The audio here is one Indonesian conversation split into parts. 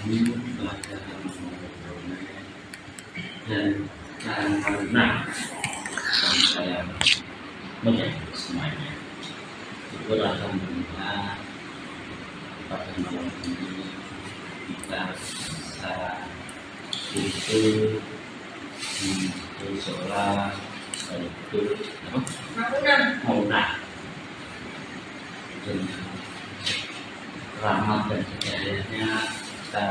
pelajaran dan karena saya menjadi semuanya. Syukur alhamdulillah pada malam ini kita bisa itu sholat itu maunah dengan rahmat dan hidayahnya kita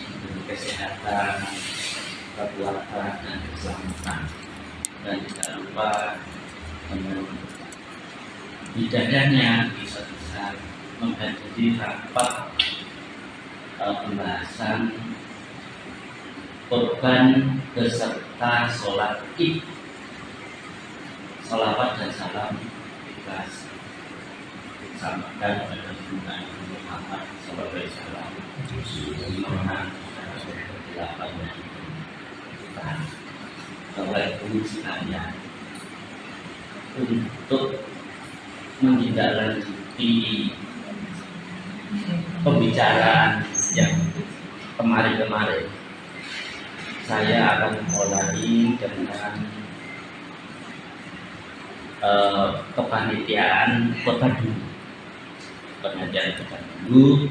diberi kesehatan, kekuatan dan keselamatan, dan tidak lupa dengan hidayahnya bisa menghadiri rapat pembahasan korban beserta sholat id, salawat dan salam kita sampaikan kepada Nabi Muhammad sallallahu alaihi wasallam oleh sekalian untuk menindaklanjuti pembicaraan yang kemarin-kemarin. Saya akan mulai dengan kepanitiaan kota dulu. Pengajian kota dulu.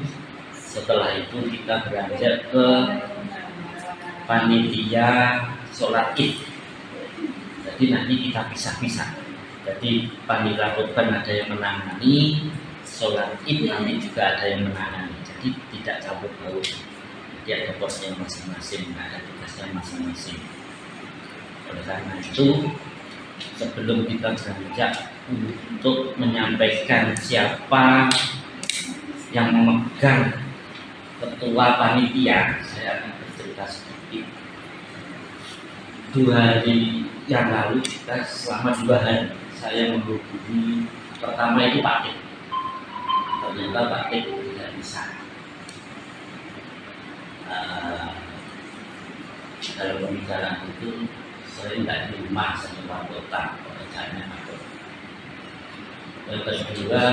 Setelah itu kita beranjak ke panitia sholat id. Jadi nanti kita pisah-pisah. Jadi panitia korban ada yang menangani, sholat id nanti juga ada yang menangani. Jadi tidak campur baur. Jadi ada posnya masing-masing, ada tugasnya masing-masing. Oleh karena itu, sebelum kita beranjak untuk menyampaikan siapa yang memegang ketua panitia, saya akan bercerita sedikit. 2 hari yang lalu kita selama 2 hari saya menghubungi pertama itu Pak Dik. Ternyata Pak Dik tidak bisa. Dalam pembicaraan itu saya tidak di rumah, saya di luar kota, pekerjaannya aku. Yang kedua,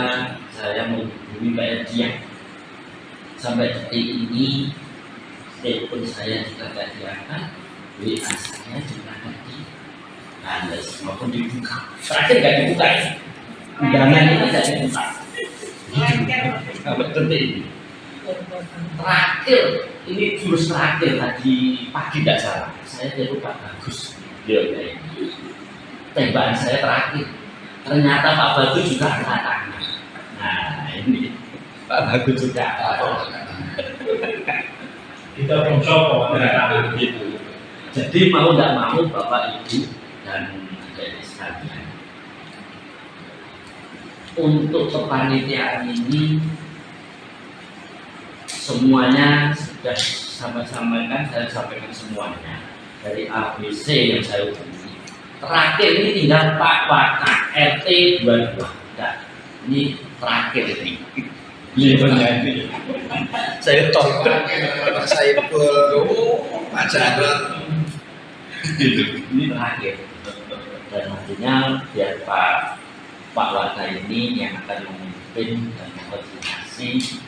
saya menghubungi Pak Erdian. Sampai detik ini, telepon saya juga tidak diangkat, WA saya juga tidak dibalas maupun dibuka. Terakhir tidak dibuka ya, undangan ini tidak dibuka. Betul ini. Terakhir, ini jurus terakhir tadi pagi tidak salah. Saya telepon Pak Bagus. Tembakan saya terakhir. Ternyata Pak Bagus juga angkat tangan. Nah ini Pak Bagus juga. Kita mencoba gitu. Jadi mau tidak mau Bapak Ibu dan adik sekalian, untuk kepanitiaan ini semuanya sudah sama-sama kan saya sampaikan semuanya dari ABC yang saya hubungi. Terakhir ini tinggal Pak Waka RT 22. Nah, ini terakhir ini. ini. Saya tahu Pak Saiful, Pak Jarod. Ini terakhir. Dan nantinya biar Pak Waka ini yang akan memimpin dan mengkoordinasi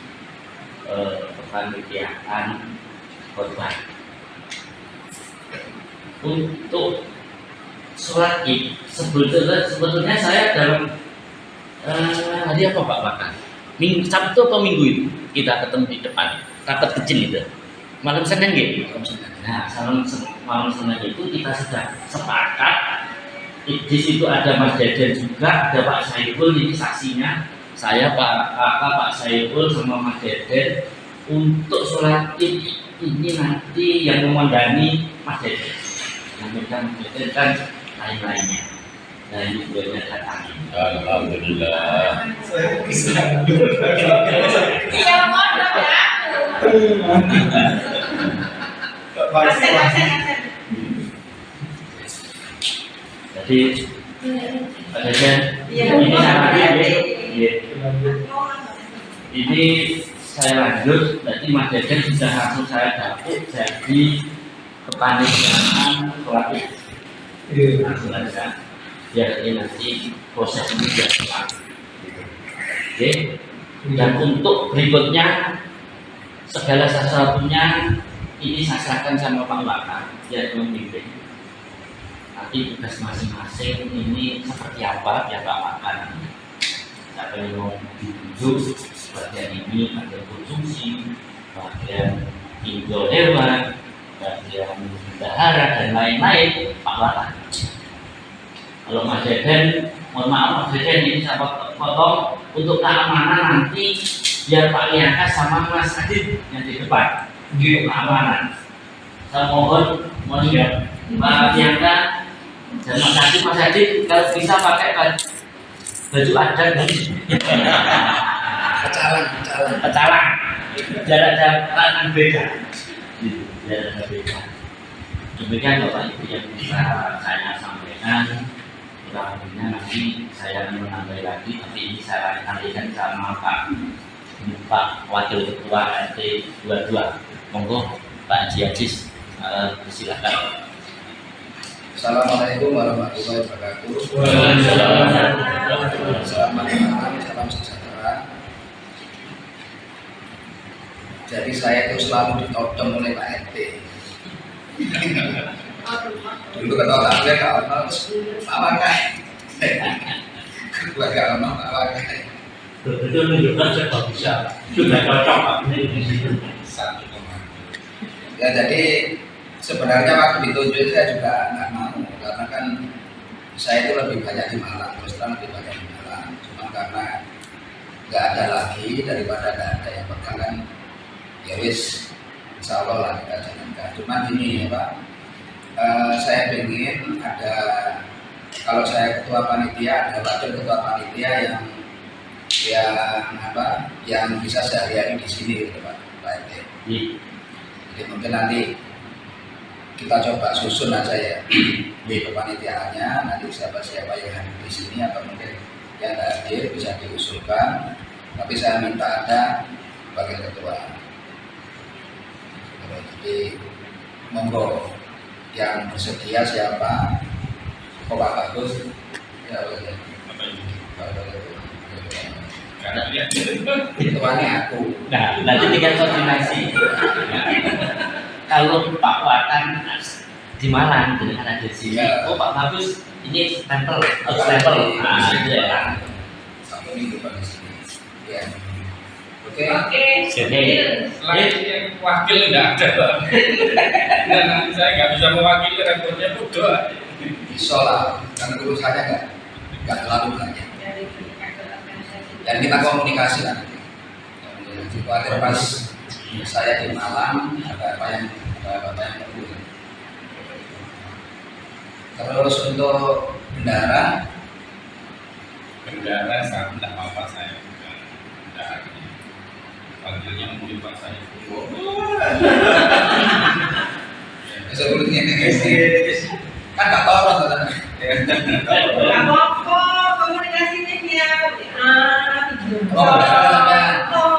kepanitiaan korban. Untuk sholat id sebetulnya saya dalam hari apa Pak Makan? Minggu Sabtu atau Minggu itu kita ketemu di depan rapat kecil itu malam Senin gitu. Nah malam Senin itu kita sudah sepakat. Di situ ada Mas Deden juga, ada Pak Saiful, ini saksinya. Saya Pak Saiful sama Mas Deden untuk sholat id ini nanti yang memandani Mas Deden. Yang kan lain-lainnya. Nah ini beliaunya datang. Alhamdulillah. Iya, mohon ya. Jadi Pak Deden, ini caranya ini saya lanjut. Jadi Mas Deden sudah langsung saya dapet jadi kepanitiaan sholat id. Langsung aja. Biar ini nanti proses ini biar cepat. Oke. Dan untuk berikutnya segala sesuatunya ini saya serahkan sama Pak Waka, dia memimpin. Nanti tugas masing-masing ini seperti apa ya Pak Waka. Siapa yang mau ditunjuk bagian ini, bagian konsumsi, bagian indol hewan, bagian bendahara dan lain-lain, Pak Waka. Kalau Mas Deden, mohon maaf Mas Deden ini saya potong untuk keamanan nanti biar Pak Liangka sama Mas Adit yang di depan untuk keamanan. Saya mohon ya Pak Liangka dan Mas Adit kalau bisa pakai baju adat pecalang biar ada tangan beda biar ada beda. Demikian Bapak Ibu yang bisa saya sampaikan. Kurang nanti saya akan menambah lagi, tapi ini saya akan kalikan sama Pak Wakil Ketua RT 22. Monggo Pak Haji Ajis, silakan. Assalamualaikum warahmatullahi wabarakatuh. Selamat malam, salam sejahtera. Jadi saya itu selalu ditodong oleh Pak RT. Dulu ketua tangga kalau apa kayak ketua kalau apa kayak Itu menunjukkan saya bisa sudah cocok satu koma. Ya jadi sebenarnya waktu ditunjuk saya juga nggak mau karena kan saya itu lebih banyak di Malang, terus terang lebih banyak di Malang. Cuma karena nggak ada lagi daripada nggak ada yang pegangan, ya wis, insya Allah lah kita jalankan. Cuma gini ya Pak. Saya ingin ada, kalau saya ketua panitia, ada wakil ketua panitia yang bisa sehari-hari di sini gitu Pak RT. Jadi mungkin nanti kita coba susun aja ya di kepanitiaannya, nanti siapa-siapa yang hadir di sini atau mungkin yang tidak hadir bisa diusulkan. Tapi saya minta ada wakil ketua. Jadi monggo yang bersedia siapa? Kok Pak Bagus? Ya, ketuanya aku. Nah, nanti tinggal koordinasi. Kalau Pak Watan di Malang, jadi ada di sini. Oh Pak Bagus, ini stempel, stempel. Nah, itu ya. Satu minggu Pak di sini. Ya. Oke. Selain yang wakil tidak ada Pak. Dan nanti saya nggak bisa mewakili rekrutnya bodoh. Bisa lah, kan urusannya nggak terlalu banyak. Dan kita komunikasi lah nanti. Khawatir pas saya di Malang ada apa yang perlu. Terus untuk bendara Saya tidak apa-apa saya. Panggilnya mungkin Pak saya. sebelumnya kan nggak tahu kan Nggak apa-apa, komunikasinya via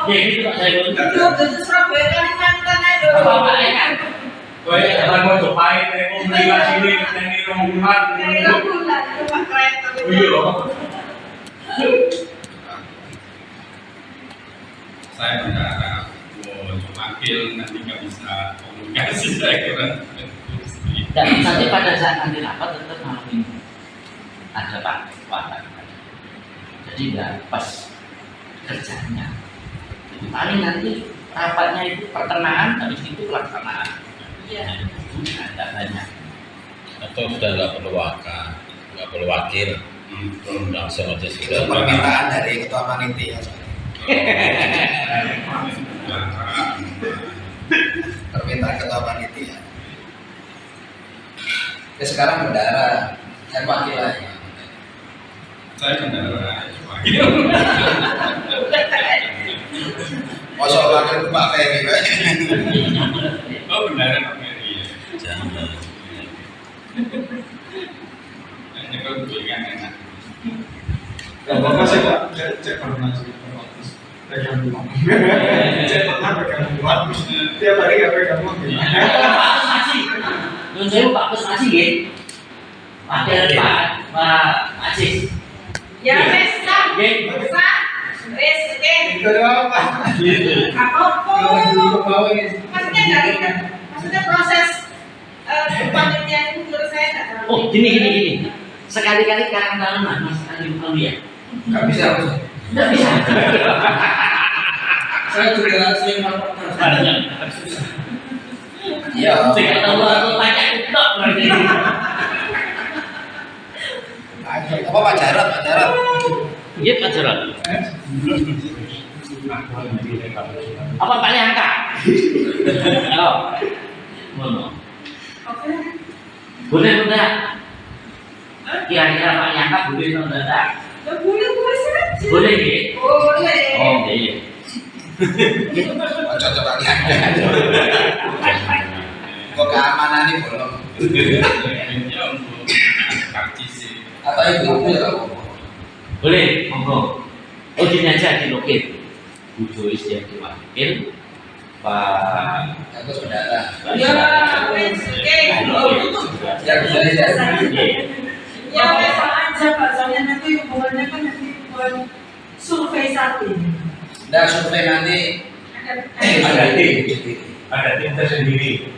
Ya gitu Pak saya. itu Surabaya Kalimantan aja. Apa ya? Jangan mau cobain komunikasi ini rombongan. Bulan cuma kereta. Iya. Saya berharap wakil nanti nggak bisa komunikasi saya kira. Dan nanti pada saat nanti rapat tetap malam ini ada Pak Watan. Jadi nggak pas kerjanya. Jadi paling nanti rapatnya itu pertengahan, habis itu pelaksanaan. Iya. Ada banyak. atau sudah nggak perlu nggak perlu wakil langsung aja sudah permintaan dari ketua panitia. Permintaan ketua panitia. Ya, sekarang bendara, saya wakil lagi. Saya bendara. Masa wakil Pak Ferry kan? Oh bendara Pak Ferry. jangan Ini kalau tulisan enak. Gak apa-apa sih Pak, saya pernah sih pegang uang. Saya pernah pegang uang, tiap hari gak pegang uang gimana? Nun sewu Pak Kus masih nggih. Wakil Pak Aziz. Ya wes sah. Nggih. Sah. Wes, oke. Itu apa? Apa-apa. Maksudnya proses panitiaan itu menurut saya nggak terlalu. Oh, gini. Sekali-kali karangan Mas Ali ya. Nggak bisa, Mas. Nggak bisa. Saya juga sering melakukan Iya. Tidak tahu aku tanya itu berarti. Apa Pak Jarot? Pak Jarot. Iya Pak Jarot. Apa Pak Liangka? Oh, mana? Boleh enggak? Kira-kira Pak Liangka boleh enggak? Ya, boleh saja. Boleh ya? Boleh. Oh, iya. Cocok kali ya. Kok keamanan ini belum? Atau ibu ya? Boleh, monggo. Oh, gini aja di login. Bu Joyce yang diwakil, Pak Agus Bendara. Ya, wes, oke. Ya, bisa ya. Ya, wes aja Pak. Soalnya nanti hubungannya kan nanti buat survei satu. Nah, survei nanti Ada tim. ada tim tersendiri.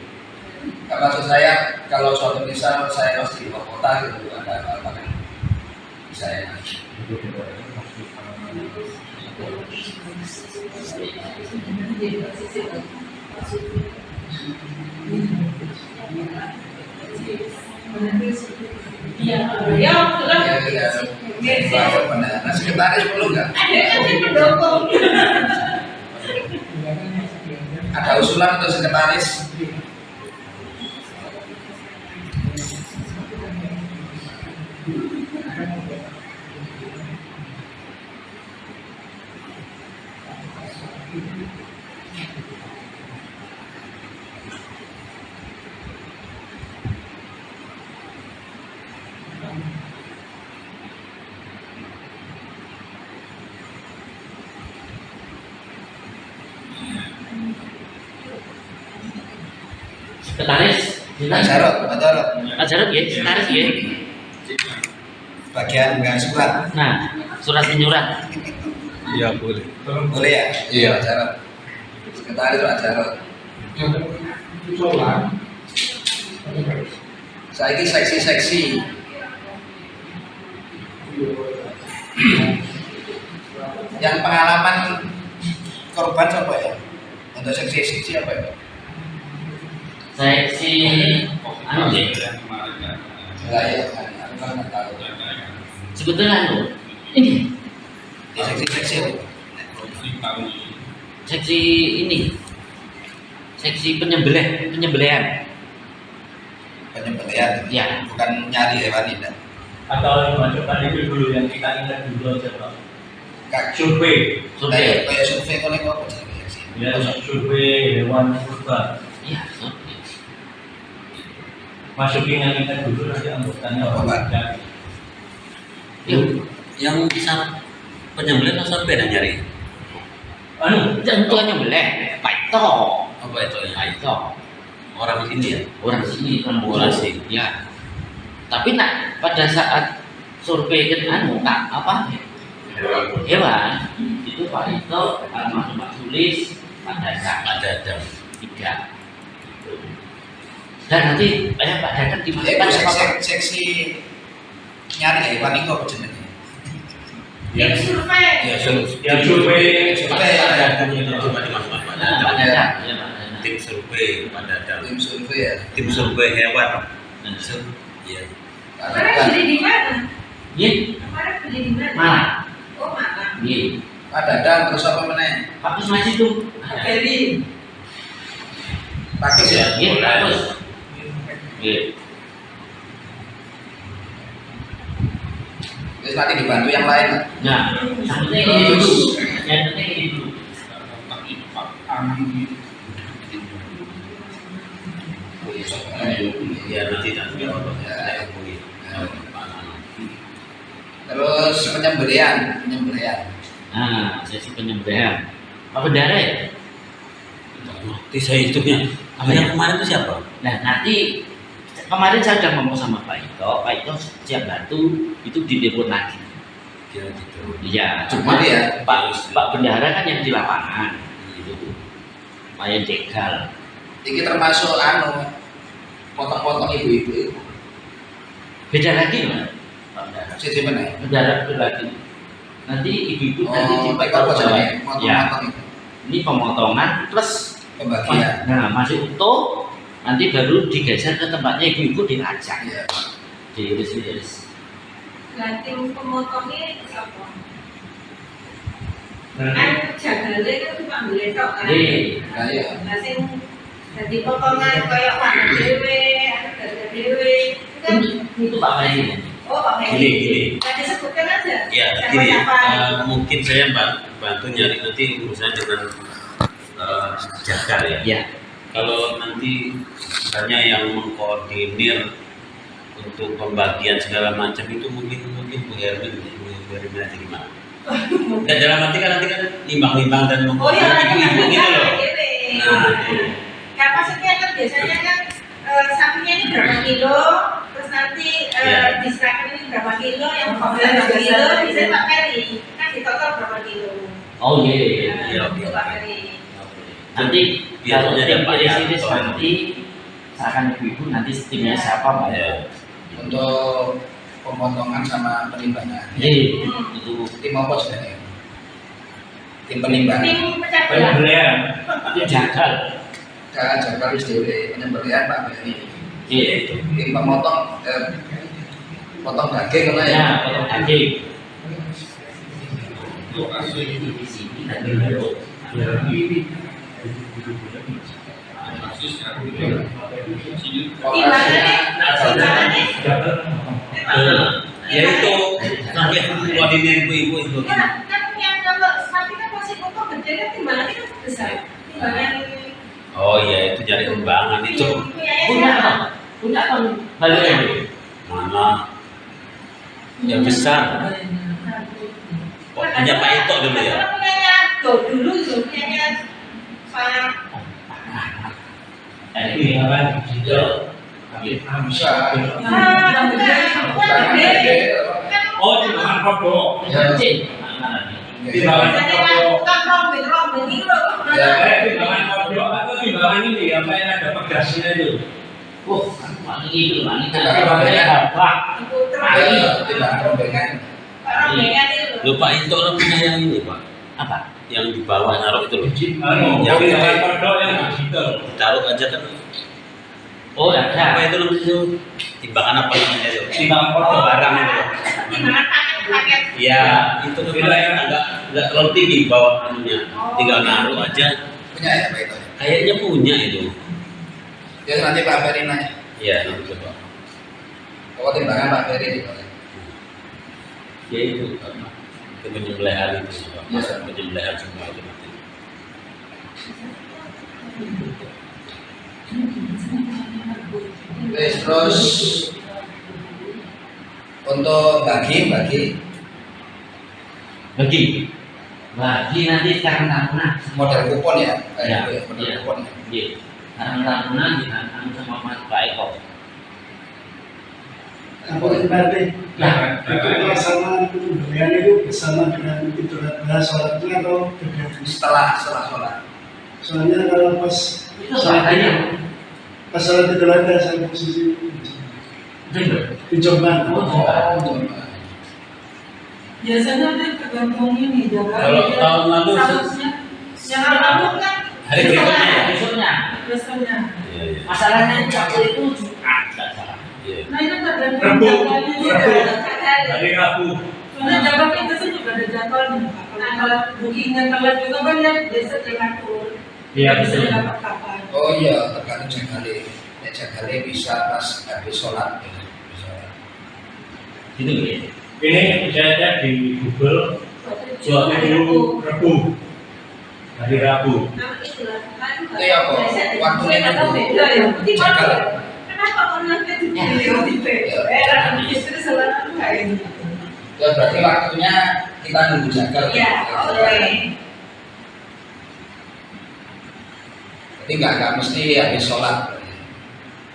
maksud saya kalau suatu misal saya harus di luar kota gitu ada apa kan bisa ya. Iya, ya, betul. Bahasa Bendara sekretaris perlu nggak? Ada kan yang mendukung. Ada usulan untuk sekretaris? Sekretaris, Pak Jarot, Pak Jarot. Pak Jarot ya, sekretaris ya. Bagian nggak surat. Nah, surat menyurat. Iya boleh. Boleh ya? Iya. Pak Jarot. Sekretaris Pak Jarot. Saya ini seksi-seksi. Yang pengalaman korban siapa ya? Untuk seksi-seksi apa ya? Seksi anu deh. Enggak ya, aku kan nggak tahu. Sebetulnya anu ini Ya, seksi-seksi. seksi ini. Seksi penyembelihan. Penyembelihan. Ya. Bukan nyari hewan ini. Atau yang masukkan itu dulu yang kita ingat dulu aja Pak. Kak, Survei, Survei. kayak survei kalau nggak apa seksi. ya survei hewan kurban. Iya, survei. Masukin yang kita dulu nanti anggotanya Apa, Pak? dari. Yuk, Yang bisa penyembelihan atau sepeda nyari? Anu, tentunya boleh. Pak Ito. Apa itu ya? Pak Ito. Orang sini ya? Orang sini kan Orang sini. Ya. Tapi nak pada saat survei kan anu tak apa? Hewan itu Pak Ito, almarhum Pak Sulis, Pak Dadang. Ada ada. 3. Dan nanti Pak Dadang Itu dimasukkan apa Pak? seksi nyari hewan itu apa jenenge? Yang survei. Ya, yang survei survei ada. Coba dimasukkan. Nah, Pak Dadang. Ya, Pak Dadang. Tim survei pada ada. Tim survei ya. Tim survei hewan. Nah, Iya. Kemarin beli di mana? Iya, Kemarin beli di mana? malah. Oh, mana? Iya. Pak Dadang terus apa meneh? Pak Kusmas itu. Beli. Pakis ya. Iya, Pak Kus. Iya. Terus nanti dibantu yang lain. Nah, yang penting ini dulu. Yang penting ini dulu. Ya nanti nanti orang Ya. hubungi. Terus penyembelihan. Nah, sesi penyembelihan. Pak Bendara ya? Nanti saya hitungnya. Apa Yang ya? kemarin itu siapa? Nah, nanti kemarin saya sudah ngomong sama Pak Ito siap bantu itu ditelepon lagi. Ya gitu. Iya, cuma Jadi ya, Pak Bendahara kan yang di lapangan gitu, lumayan jegal. ini termasuk potong-potong ibu-ibu itu. Beda lagi Mas, Pak Bendahara. Siji meneh. Bendahara beda lagi. Nanti ibu-ibu nanti di Oh, Pak mereka apa Jawa. jenenge? Ya, Potong-potong itu. ini pemotongan plus Pembagian. nah masih utuh, nanti baru digeser ke tempatnya ibu-ibu dirajang, Iya. diiris-iris. Lah tim pemotongnya siapa? Nah, Kan jagale kan cuma ngeletok kan. Nah, iya. Lah sing dadi potongan kayak mana dhewe, anu dada dhewe. Itu kan Itu Pak Ferry. oh Pak Heri. Gini. Nah, disebutkan aja. Ya, gini ya. Siapa-siapa. Mungkin saya bantu nyari nanti urusan dengan jagal ya. Ya, Kalau nanti misalnya yang mengkoordinir untuk pembagian segala macam itu mungkin Bu Hermin nanti gimana? Dan dalam arti kan nanti kan nimbang-nimbang dan Oh iya, nanti ibu-ibu kan gitu loh. dhewe. Nah, itu. Kapasitasnya kan biasanya kan sapinya ini berapa kilo, terus nanti Iya. diserahkan ini berapa kilo, yang berapa kilo, bisa Pak Ferry kan di total berapa kilo. oh iya. Iya, oke. Untuk Pak Ferry. Nanti kalau Biasanya tim ada Pak iris-iris Yanto. nanti serahkan ibu-ibu, nanti timnya siapa Pak? Ya. Untuk pemotongan sama penimbangan. Iya, Hmm. itu Tim apa sebenarnya? Tim penimbangan. Tim pecah belah. pembelian. itu jagal. Jangan jaga wis dhewe penyembelihan Pak Ferry. Iya, itu. Tim pemotong potong daging lah ya. Ya, potong daging. Lokasi itu Di sini nanti baru. kasusnya Lokasinya Timbangannya Ya itu nanti koordinir ibu-ibu itu. ya, kan yang kalau sapi kan masih utuh gede kan timbangannya kan besar. Timbangan Oh iya itu jari kembangan itu. Punya apa? Punya apa? Balik lagi. Mana? Yang besar. Punya Pak Ito dulu ya. Karena punyanya dulu itu punyanya Pak Ini apa? Iya. bisa. bukan gede. Kan Oh, di bahan kodok. Cing. Di bahan biasanya kan kodok. bukan rombeng ini loh. Ya. Di bahan kodok atau di bahan ini apa yang ada pegasnya itu? Oh, wangi itu, wangi kan. Iya. Apa? Ibu Ya, terakhir tidak rombengan. rombengan itu. Lupa Ito lah punya yang ini Pak. Apa? Yang di bawah naruh itu loh. Anu, Yang di gede. bahan kodok yang digital. Taruh aja kan. Oh, Apa ada. itu namanya itu? Timbangan apa namanya itu? Di bahan kodok. Barang itu. Timbangan paket-paket. Iya, itu sebenarnya enggak terlalu tinggi bawah anunya. Tinggal naruh aja. Punya ya Pak itu. Kayaknya punya itu. Ya nanti Pak Ferry nanya. Iya, nanti coba. Kalau timbangan Pak Ferry juga. Ya itu penyembelihan itu Pak. Masa penyembelihan semua itu nanti. Terus untuk bagi Bagi. Bagi nanti sekarang tahunan. model kupon ya, Ya, kayak gitu ya, model iya. kupon. Iya. Sekarang tahunan ditanam sama Mas Pak Eko. Apa itu berarti? Nah, itu pelaksanaan pembelian itu bersama dengan itu sholatnya atau beda? Setelah sholat. Soalnya kalau pas Itu katanya. pas sholat itu ada saya posisi Bener. di Jombang. Biasanya kan tergantung ini jaga. Kalau tahun lalu Seharusnya yang lalu kan hari berikutnya ya. Besoknya. biasanya. Iya, iya. Masalahnya waktu itu Jumat, nggak salah. Iya. Nah itu tergantung Rabu. jadwalnya juga. Hari Rabu. Soalnya jaga kita sih juga ada jadwalnya. Nah kalau bookingnya telat juga kan ya biasa dia ngatur. Iya, Bisa betul. dapat kapan. Oh iya, tergantung jagale. Ya jagale bisa pas habis sholat. Ya. Bisa. Gitu ya. Ini saya cek di Google suatu Rabu. Hari Rabu. Nah, itulah kan. Itu ya kok, waktunya Saya tahu itu beda ya. Berarti jagal. kalau- Kenapa orang itu di daerah istri selalu kayak gitu. Ya berarti waktunya kita nunggu jagal. Iya, oke. Jadi nggak mesti habis sholat.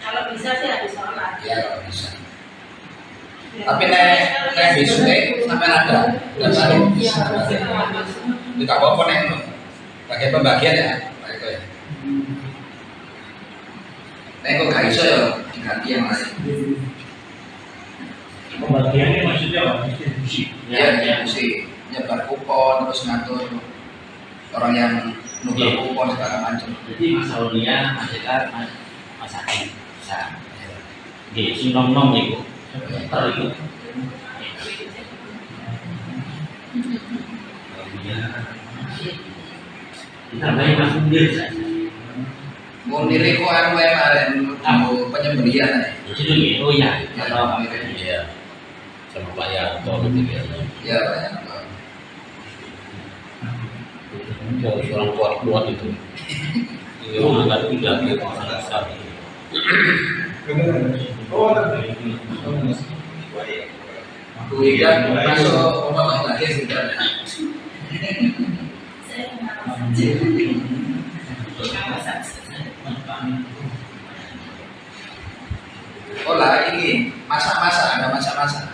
Kalau bisa sih habis sholat. Ya kalau bisa. Tapi nek besoknya sampai ada dan saling bisa. Tidak apa-apa nek bagian pembagian ya, Pak Eko ya. Nek kok gak iso ya diganti yang lain. Pembagiannya maksudnya apa? Distribusi. Ya, distribusi, nyebar kupon terus ngatur orang yang nuker kupon segala macam. Jadi Mas Aulia, Mas Eka, Mas Adi bisa. Oke, si nom-nom itu, itu. Kita baik Mas Munir saja. Munir itu anu kemarin penyembelian ya. Jadi oh ya, kalau Iya. Sama Pak Yanto gitu ya. Ya, Pak Yanto. Orang kuat-kuat itu. Iya, angkat tidak gitu. Oh, tapi. Iya, masuk pembangunan lagi sudah. Oh lah ini masak-masak, ada masak-masak.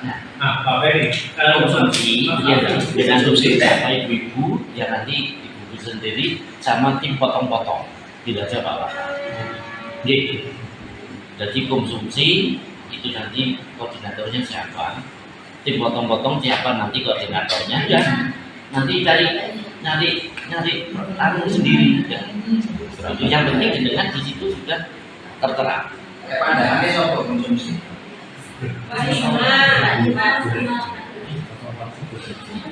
Nah, Pak Ferry, kalau konsumsi ya dengan subsidi apa ibu-ibu ya nanti ibu sendiri sama tim potong-potong tidak aja Pak. Gitu. Jadi konsumsi itu nanti koordinatornya siapa, tim potong-potong siapa nanti koordinatornya ya nanti nyari anu sendiri ya. Yang penting dengan di situ sudah tertera. Pandangannya soal konsumsi.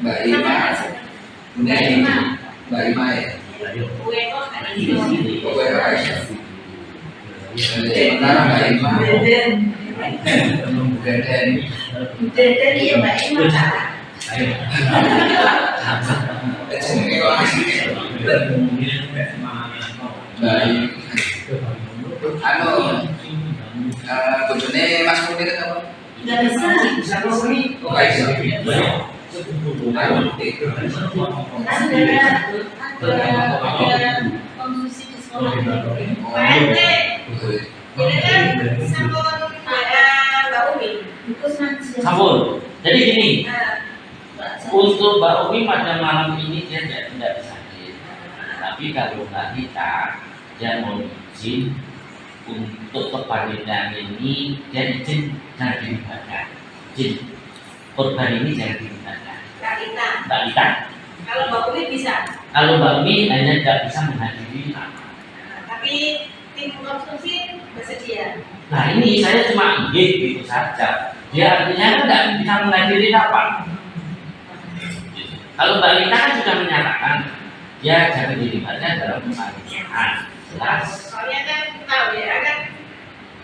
Mbak Ima, Mbak Ima ya. Kue Raisa. Sementara Mbak Ima, Deden. Deden iya Mbak Ima. Jenenge kok asli. Mbak Ima. Anu, bojone Mas Munir apa? Nggak bisa ngomongin. Oh, nggak bisa. Anu, ada konsumsi di sekolah. Pak RT, ini kan sampun Mbak Umi. Sampun. Jadi gini, Nah, untuk Mbak Umi pada malam ini dia tidak sakit. Tapi kalau Mbak Rita dia mau izin untuk kepanitan ini dia izin jangan dilibatkan. Izin korban ini jangan dilibatkan. Kak Ita. Mbak Rita, Kalau Mbak Umi bisa. kalau Mbak Umi hanya tidak bisa menghadiri rapat. Tapi tim konsumsi bersedia. Nah ini saya cuma ingin gitu saja. Dia artinya kan tidak bisa menghadiri rapat. Kalau Mbak Rita kan sudah menyatakan dia jangan dilibatkan dalam pemeriksaan. Jelas. Soalnya kan tahu ya kan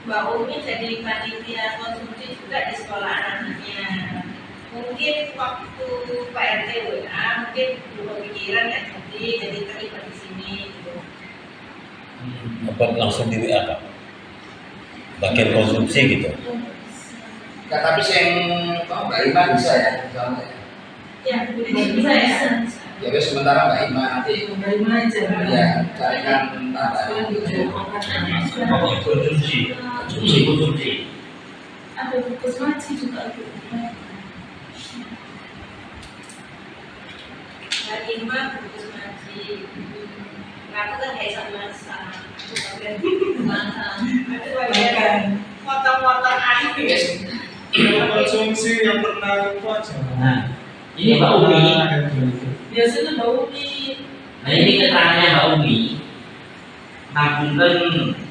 Mbak Umi jadi panitia konsumsi juga di sekolah anaknya. Mungkin waktu Pak RT WA mungkin belum kepikiran ya jadi terlibat di sini gitu. Apa langsung di WA Pak? Bagian konsumsi gitu. ya tapi yang Mbak Ima bisa ya, misalnya. Ya, bisa ya. Ya wes sementara Mbak Ima nanti ya carikan Konsumsi. Konsumsi. Ada bukus maci juga. Mbak Ima bukus maci. Aku kan kayak sama makan. Potong-potong air. Konsumsi yang pernah itu aja. Nah, ini Mbak Umi. Biasanya Mbak Umi. Nah ini keterangannya Mbak Umi. Ngapunten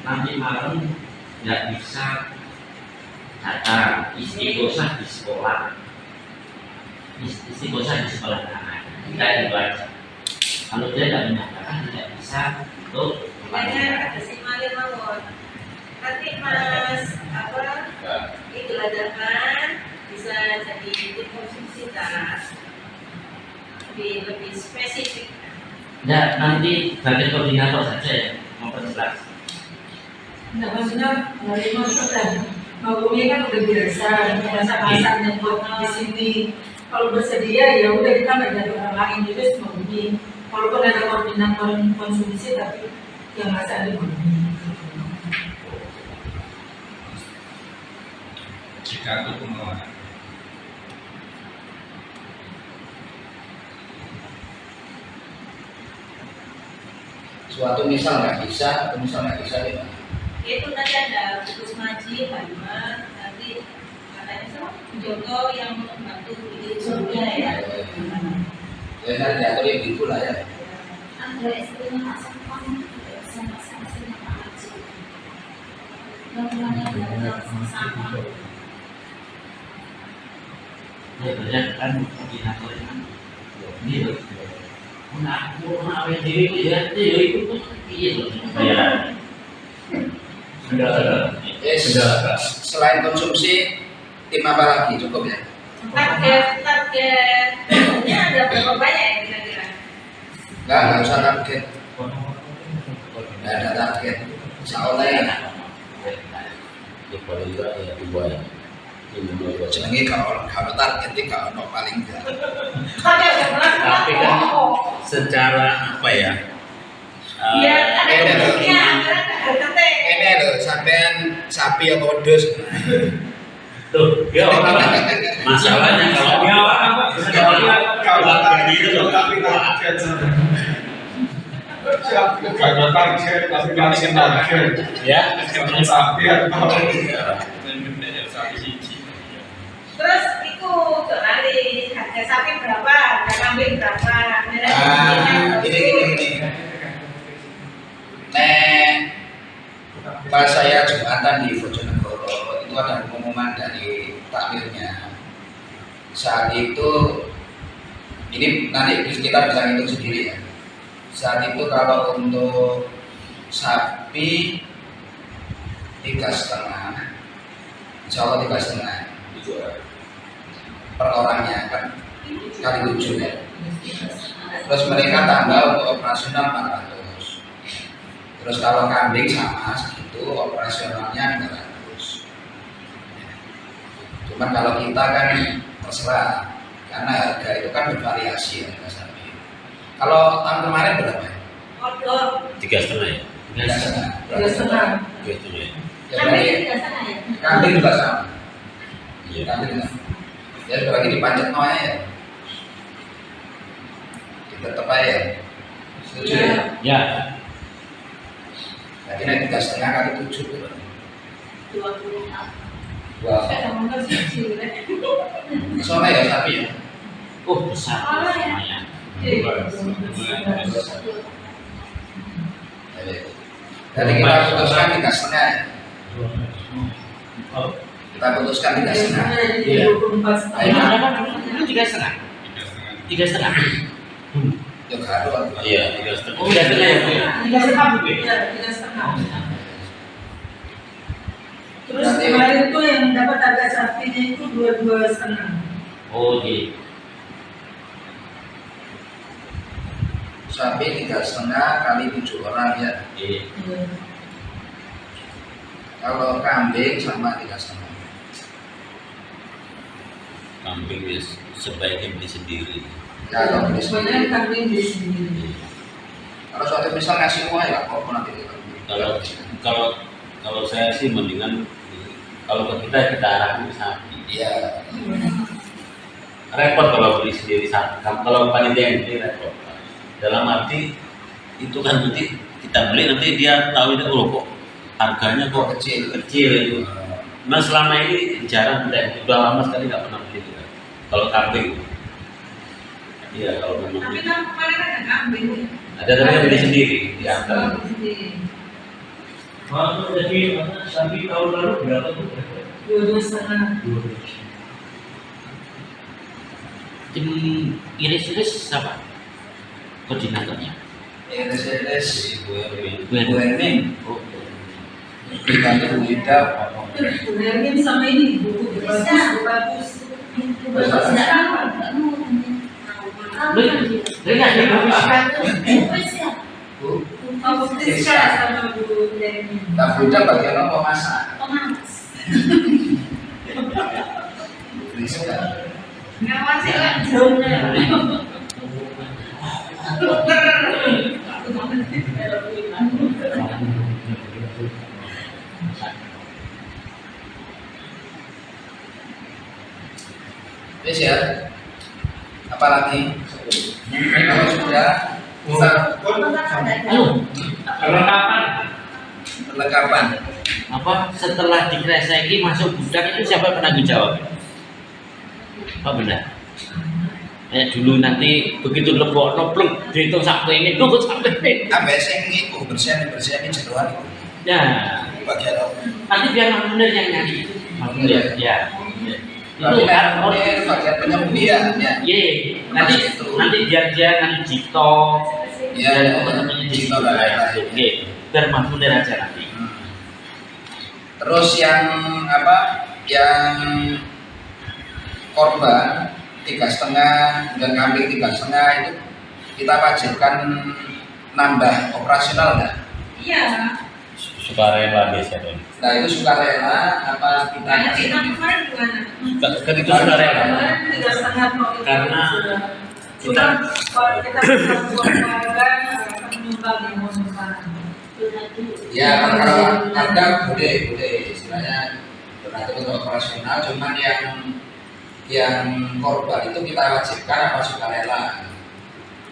nanti malam nggak bisa datang istiqosah di sekolah. Istiqosah di sekolah anak. Kita itu aja. Kalau dia tidak menyatakan tidak bisa untuk Makanya ada simalin mawon. Nanti Mas itu ladakan bisa jadi tim konsumsi tas. Lebih spesifik. Ya nanti bagian koordinator saja ya memperjelas. Nah, maksudnya dari maksudnya Mbak Umi kan udah biasa masak-masak nyebut di sini. Kalau bersedia ya udah kita nggak ada orang lain itu Mbak Umi. Walaupun ada koordinator konsumsi tapi yang masak di Mbak Umi. Jika itu pengelola suatu misal nggak bisa, atau misal nggak bisa ya. Itu tadi ada putus ngaji, Pak, nanti katanya sama Joko yang membantu di surga ya. Ya nanti diatur yang gitu lah ya. Ada istrinya masak sama-sama Pak Haji. Yang sama. Ya banyak kan koordinator kan. Ini loh. Mau awet diri ya, itu tuh iya loh. Ya. Sudah ada. Sudah ada. Selain konsumsi, tim apa lagi cukup ya? Targetnya ada berapa banyak ya kira-kira? Nggak usah target. Nggak ada target. Seolah ya. Ya paling enggak ya 2 ya. Jenenge kalau target itu kalau paling enggak. Tapi kan secara apa ya? Iya, ada bentuknya, ada Ini loh, sampean sapi yang modus. Tuh, ya masalahnya kalau Kalau itu loh, tapi target gak target, tapi ngasih target. ya Sapi atau Terus itu nanti harga sapi berapa, harga kambing berapa? Gini. Pas saya Jumatan di Bojonegoro itu ada pengumuman dari takmirnya. Saat itu ini nanti kita bisa hitung sendiri ya. Saat itu kalau untuk sapi 3,5, insya Allah 3,5 per orangnya kan kali 7 ya. Terus mereka tambah untuk operasional 400. Terus kalau kambing sama segitu, operasionalnya 200. Cuman kalau kita kan terserah, karena harga itu kan bervariasi ya harga sapi. Kalau tahun kemarin berapa? Odol, 3,5 ya. 3,5. 2,5. 3,5 ya. Ya, berarti kambing juga sama. Iya. Kambing juga. Ya sudah lagi dipancet noya ya. Tetap aja ya. Setuju ya? Ya. Jadi naik 3,5 kali 7 tuh. 20. Wah, Saya mau ngasih soalnya ya sapi ya. Oh besar lumayan. Jadi kita putuskan 3,5 ya. Kita putuskan 3,5. Iya. 24,5. Itu 3,5. 3,5. Ya gaduh. Iya, 3,5. Oh 3,5 ya Bu ya. 3,5. Iya, 3,5. Terus Nanti- kemarin tuh yang dapat harga sapinya itu 22,5. Oh gitu. Sapi 3,5 kali 7 orang ya. Iya. Kalau kambing sama 3,5. Kambing ya sebaiknya beli sendiri. Ya kalau beli Sebenarnya sendiri. kambing di sini. Kalau suatu misal ngasih uang ya kok nanti kita. Kalau saya sih mendingan kalau ke kita arahkan ke sapi. Iya. Repot kalau beli sendiri sapi. Kalau panitia yang beli repot. Dalam arti itu kan nanti kita beli nanti dia tahu itu kok harganya kok kecil itu. Nah selama ini jarang kita udah lama sekali nggak pernah beli kita. Kalau kambing, iya kalau memang Tapi kan kemarin ada kambing. ada tapi kan beli sendiri diantar. Kalau jadi sapi tahun lalu berapa tuh? 22,5. Tim iris-iris siapa? Koordinatornya. RSRS Bu Erwin. Bu Erwin. Oh. Dibantu Bu Ida. Sebenarnya sama ini buku bagus. Bu. Kamu Friska sama Bu Dewi. Nah, Bu Ida bagian apa masak? Bu Friska. Ngawasi lah. Yes ya. Apalagi kalau sudah Anu, Perlengkapan. Perlengkapan. apa setelah dikreseki masuk gudang itu siapa penanggung jawab? Oh benar. Kayak dulu nanti begitu lebok noplung dihitung sampai ini, nunggu sampai ini. Ambek sing iku bersihin jeroan iku. Ya, Bagian apa? nanti biar Mang Munir yang nyari. Mang Munir, ya. Itu Tapi kan, oh, ini bagian penyembelian ya. iya, nanti Itu. nanti dia nanti Jito, Iya, dan teman-temannya di Jito situ. dan lain-lain. Oke, biar Mang Munir aja nanti. Terus yang apa? Yang korban 3,5 dan kambing 3,5 itu kita wajibkan nambah operasional nggak? Iya. Sukarela biasanya. Nah itu sukarela apa kita Karena kita kemarin gimana? Kan itu sukarela. Kemarin 3,5 mau itu Karena sudah. Cuma kalau kita buat keluarga penyumbang yang mau nyumbang. ya kan kalau ada boleh istilahnya donatur untuk operasional, cuman yang korban itu kita wajibkan apa sukarela?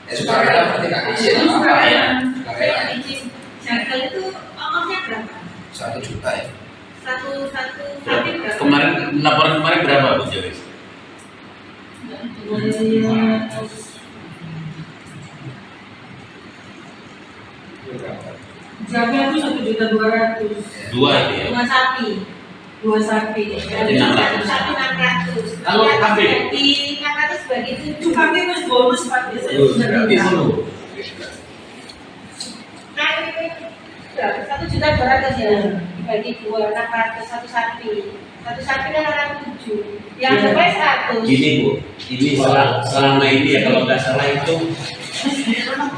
Ya sukarela berarti nggak izin apa ya? Sukarela Jagal itu ongkosnya berapa? 1 juta ya. Satu sapi berapa? Kemarin laporan kemarin berapa Bu Joris? Jaga itu 1.200.000. Dua itu ya. Dua sapi. 2 sapi. Berarti 600. Sapi 600. Kalau kambing? Di 600 bagi 7. Itu kami harus bonus Pak biasanya Terus, sudah berarti bilang. 10. Nah, 1.200.000 ya. Dibagi 2, 600 satu sapi. Satu sapi kan orang 7. Yang sampai 100. Gini Bu, ini selama ini ya kalau nggak salah itu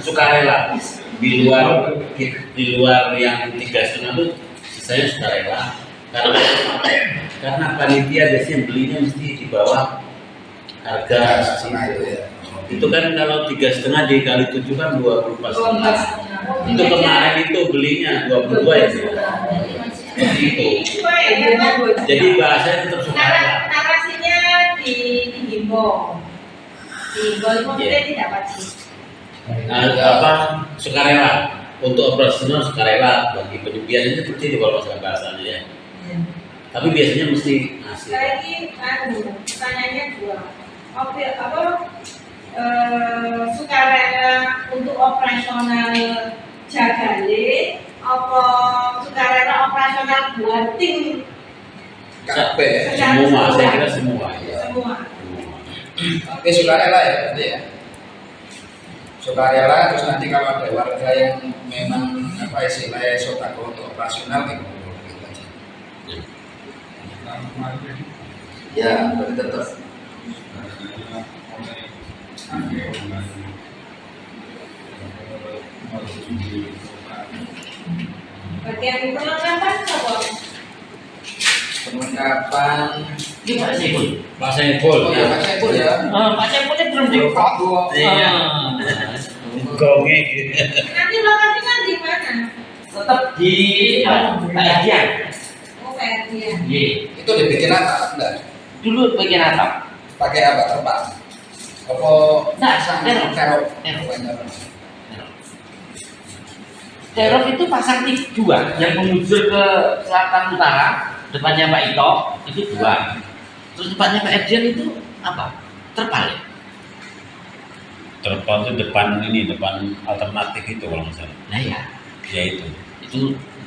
sukarela di luar yang 3,5 itu sisanya sukarela karena panitia biasanya belinya mesti di bawah harga Itu ya. itu kan kalau 3,5 dikali 7 kan 24. Itu kemarin itu belinya 22 ya sih. Seperti itu. Jadi bahasanya tetap sukarela. Narasinya di Gimbo. Di Gimbo itu maksudnya tidak wajib. Apa sukarela untuk operasional sukarela bagi biasanya seperti itu kalau masalah bahasanya ya. Tapi biasanya mesti ngasih. Saya ini pertanyaannya 2. Sukarela untuk operasional Jagale apa sukarela operasional buat tim Kabeh. Semua, saya kira semua. Ya. semua? Oke sukarela ya berarti ya. Sukarela terus nanti kalau ada warga yang memang apa istilahnya sodako untuk operasional gitu aja. Ya berarti tetap. Bagian perlengkapan apa? Perlengkapan. Ini Pak Saiful. Pak Saiful Oh ya Pak Saiful ya. Pak Saifulnya belum dipok. Iya. Gonge gitu. Nanti lokasinya di mana? Tetap di Pak Edian. Oh, Ferdian. Iya. Itu dibikin apa enggak? Dulu bagian atap. Pakai apa tempat? Apa Nah, terop? terop. Terop itu pasang dua, yang mengusul ke selatan utara, depannya Pak Ito itu 2. Terus depannya Pak Edian itu apa? Terpal ya? Terpal itu depan alternatif itu kalau nggak salah. Nah ya, Ya itu.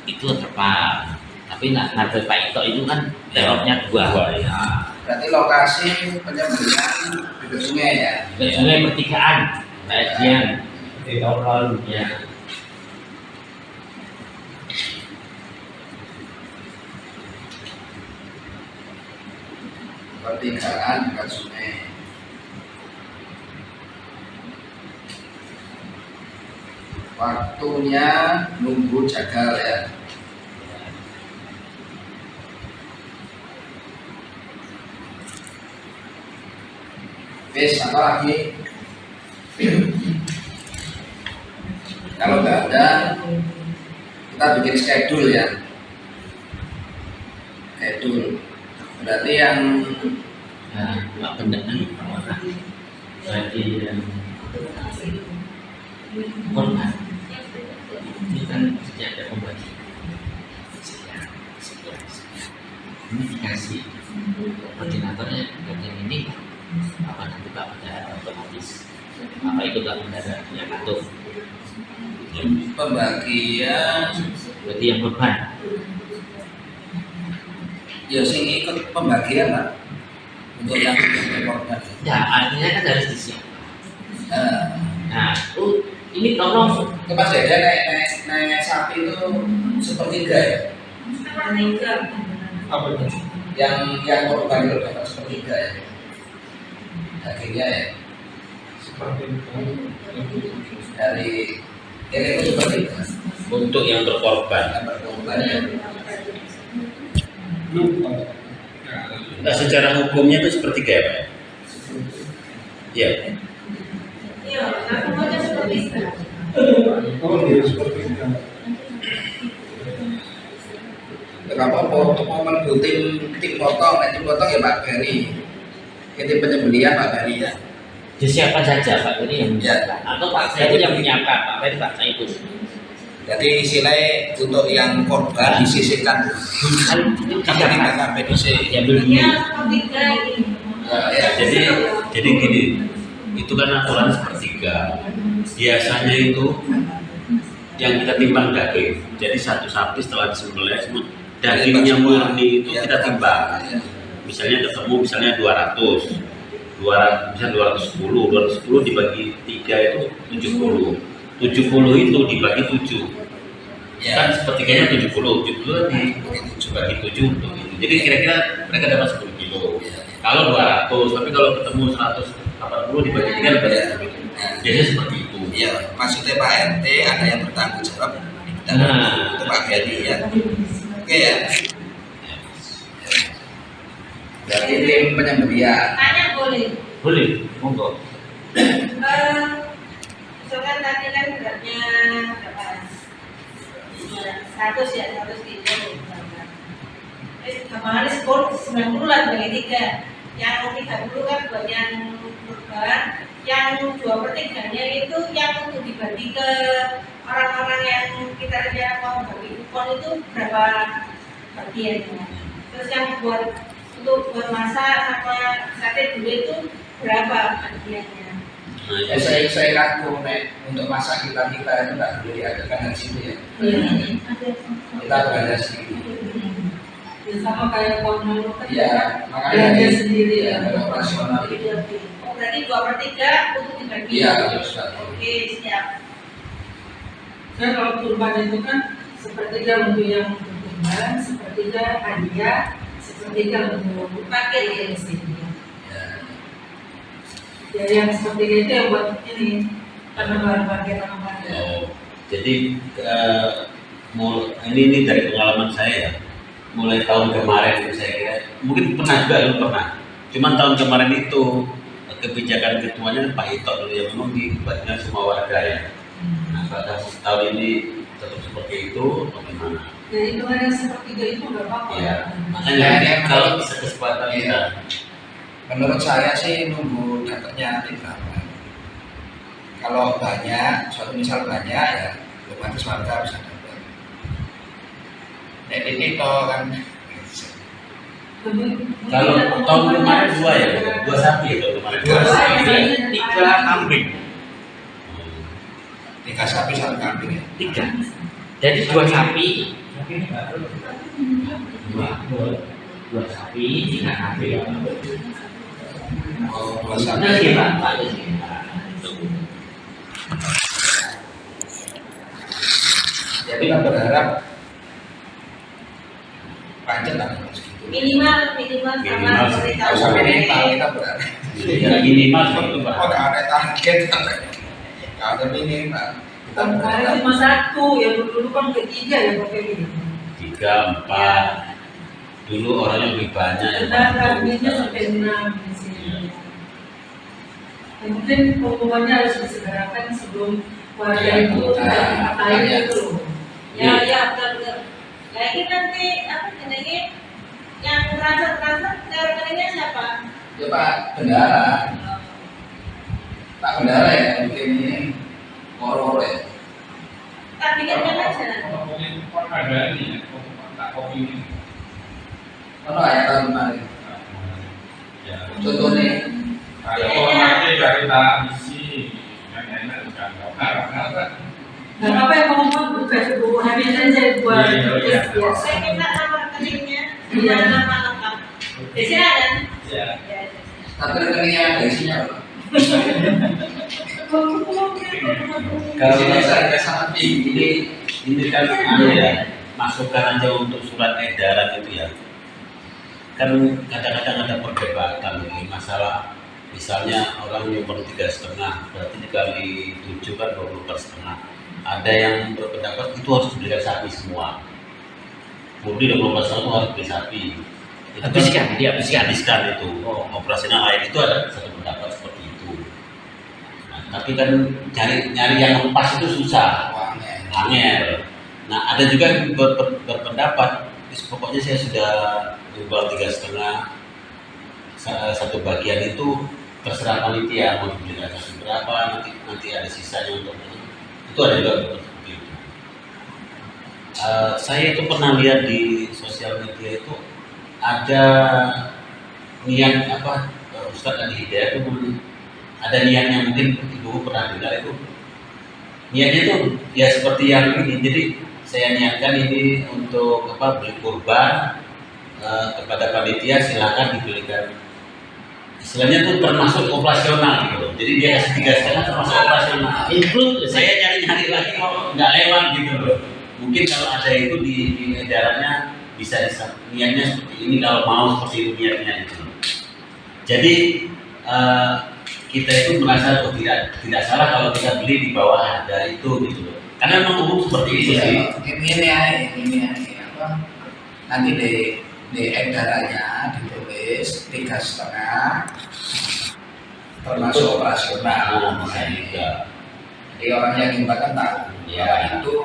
itu terpal. Tapi ngarep Pak Ito itu kan teropnya 2. Dua, ya. Nah, Berarti lokasi penyembelihan bibir sungai ya. ke sungai pertigaan Pak Edian. Di tahun lalu. Ya. Pertigaan dekat sungai. Waktunya nunggu jagal ya. Wes apa lagi? Kalau nggak ada, kita bikin schedule ya. Schedule. Berarti yang Nah, Pak Pendek berarti korban. Ini kan tidak ada pembagian. Sekian. Ini dikasih koordinatornya bagian ini apa nanti Pak Bendahara otomatis apa itu Pak Bendahara yang atur Pembagian berarti yang beban ya sing ikut pembagian lah untuk yang korban. ya artinya kan harus disiapkan. Nah, Nah ini tolong itu Mas Dede naik sapi itu sepertiga ya, Apa itu? yang korban itu dapat sepertiga ya, dagingnya ya Seperti itu. dari ini itu sepertiga Untuk yang berkorban. yang berkorban ya. Lupa. Nah, secara hukumnya itu sepertiga ya Pak? Iya. Iya, aku mau seperti itu. Oh, iya seperti itu. Kenapa mau menunggu tim potong, tim potong ya Pak Ferry, tim penyembelihan Pak Ferry ya. disiapkan saja Pak ini yang Ya. menyiapkan atau Pak saya itu yang menyiapkan Pak Ferry Pak saya itu Jadi istilahnya untuk yang korban disisihkan kan itu sampai di disiapkan KPDC. diambil dulu Ya, seperti ini. Ya, Jadi gini, itu kan aturan sepertiga. Biasanya itu yang kita timbang daging. Jadi satu sapi setelah disembelih semua dagingnya murni itu kita timbang. Misalnya ketemu misalnya 200, misalnya 210 dibagi 3 itu 70. 70 itu dibagi 7. ya. Kan sepertiganya 70 dibagi 7 untuk itu. Jadi kira-kira mereka dapat 10 kilo. Kalau 200, tapi kalau ketemu 180 dibagi 3 dapat 10 kilo. Biasanya seperti itu. Iya, maksudnya Pak RT ada yang bertanggung jawab dan Nah. itu Pak Ferry ya. Oke ya. Berarti tim penyembelihan. Tanya boleh. boleh monggo Misalkan tadi kan beratnya berapa? 100 ya, 100 kilo. Kemarin skor 90 lah bagi 3. Yang 30 kan buat yang korban, yang 2/3-nya itu yang untuk dibagi ke orang-orang yang kita rencana mau bagi kupon itu berapa bagiannya. Terus yang untuk buat masak sama sate dulu itu berapa bagiannya. Nah, Ya, saya ragu untuk masak kita itu nggak boleh diadakan di situ ya. Kita berada sendiri. Ya sama kayak tahun lalu kan Iya, makanya belanja ini- sendiri ya, ya. operasional. Oh, berarti 2/3 untuk dibagi. Iya, harus Pak. Oke, siap. Kan kalau kurban itu kan sepertiga untuk yang kurban, sepertiga hadiah, sepertiga untuk Paket ya. Ya yang sepertiga itu yang buat ini karena bahan paket sama paket. Oh, jadi ini dari pengalaman saya ya. Mulai tahun kemarin itu saya kira mungkin pernah juga lu pernah. Cuman tahun kemarin itu kebijakan ketuanya Pak Ito dulu yang memang dibuatnya semua warga ya. Nah, pada tahun ini tetap seperti itu atau gimana? Ya itu kan yang sepertiga itu nggak apa-apa. Ya, makanya kalau bisa kesempatan kita. Menurut saya sih nunggu dapatnya nanti berapa. Kalau banyak, suatu misal banyak ya, otomatis warga bisa dapat. Ini toh kan. Kalau tahun kemarin 2 ya, 2 sapi ya tahun kemarin. Dua sapi. ini 3 kambing 3 sapi 1 kambing ya. 3 jadi 2 sapi 2 sapi 3 kambing Oh, 2 nah sapi. gimana Pak Jadi kita berharap panjang lah segitu. Minimal sama Minimal. pemerintah. Kalau sampai minimal kita berharap. Ya, minimal seperti itu, Pak. Oh, nggak ada target, nggak ada minimal. Kita Tahun kemarin berharap. cuma 1, yang dulu kan ketiga ya pakai ini. 3, 4. Dulu orangnya lebih banyak ya. Dan kambingnya sampai 6 di sini. Ya, mungkin pengumumannya harus disegerakan sebelum warga Ya, itu ngatain itu loh. Ya, betul. Ya ini nanti apa jenenge yang transfer ke rekeningnya siapa? Ya Pak Bendahara, Pak Bendahara ya bikin ini. Moro ya. Tapi kan aja. Ngomongin ada ini, tak kopi ini. Ono ayat kemarin. Ya. Contohnya Ada formatnya dari tak isi, yang enak kan. Karena Nah, apa yang ngomong bukan sebuah habis saja buat Iya. Saya minta nomor rekeningnya, Iya. nama lengkap. Di sini ada. ya. Ya. tapi rekeningnya ada isinya loh. Kalau Isinya saya sangat tinggi. ini kan ya, masukan aja untuk surat edaran itu ya. Kan kadang-kadang ada perdebatan ini masalah, misalnya orang nyumbang 3,5 berarti dikali 7 kan 20,5. Ada yang berpendapat itu harus dibelikan sapi semua. Murni 20,5 itu harus beli sapi. Itu Habiskan, dia habiskan. habiskan itu. Operasional lain itu ada satu pendapat seperti itu. Nah, tapi kan nyari yang pas itu susah. Angel. Nah, ada juga yang berpendapat, pokoknya saya sudah jual 3,5, satu bagian itu terserah panitia mau dibelikan sapi berapa, nanti ada sisanya untuk itu ada juga seperti itu. Saya itu pernah lihat di sosial media itu ada niat apa, Ustadz Adi Hidayat itu ada niat yang mungkin ibu pernah dengar itu. Niatnya itu ya seperti yang ini, jadi saya niatkan ini untuk apa, beli kurban kepada panitia, silakan dibelikan. Istilahnya itu termasuk operasional gitu, jadi dia kasih 3,5 termasuk operasional. Include Saya nyari-nyari lagi kok nggak lewat gitu loh. Mungkin kalau ada itu di edarannya bisa niatnya seperti ini, kalau mau seperti itu niatnya gitu. Jadi kita itu merasa tidak salah kalau kita beli di bawah harga itu gitu loh. Karena memang umum seperti itu sih. Ini apa? Nanti di edarannya ditulis 3,5 termasuk operasional. Juga. Jadi orang yang nyumbang kan tahu. Ya. Bahwa itu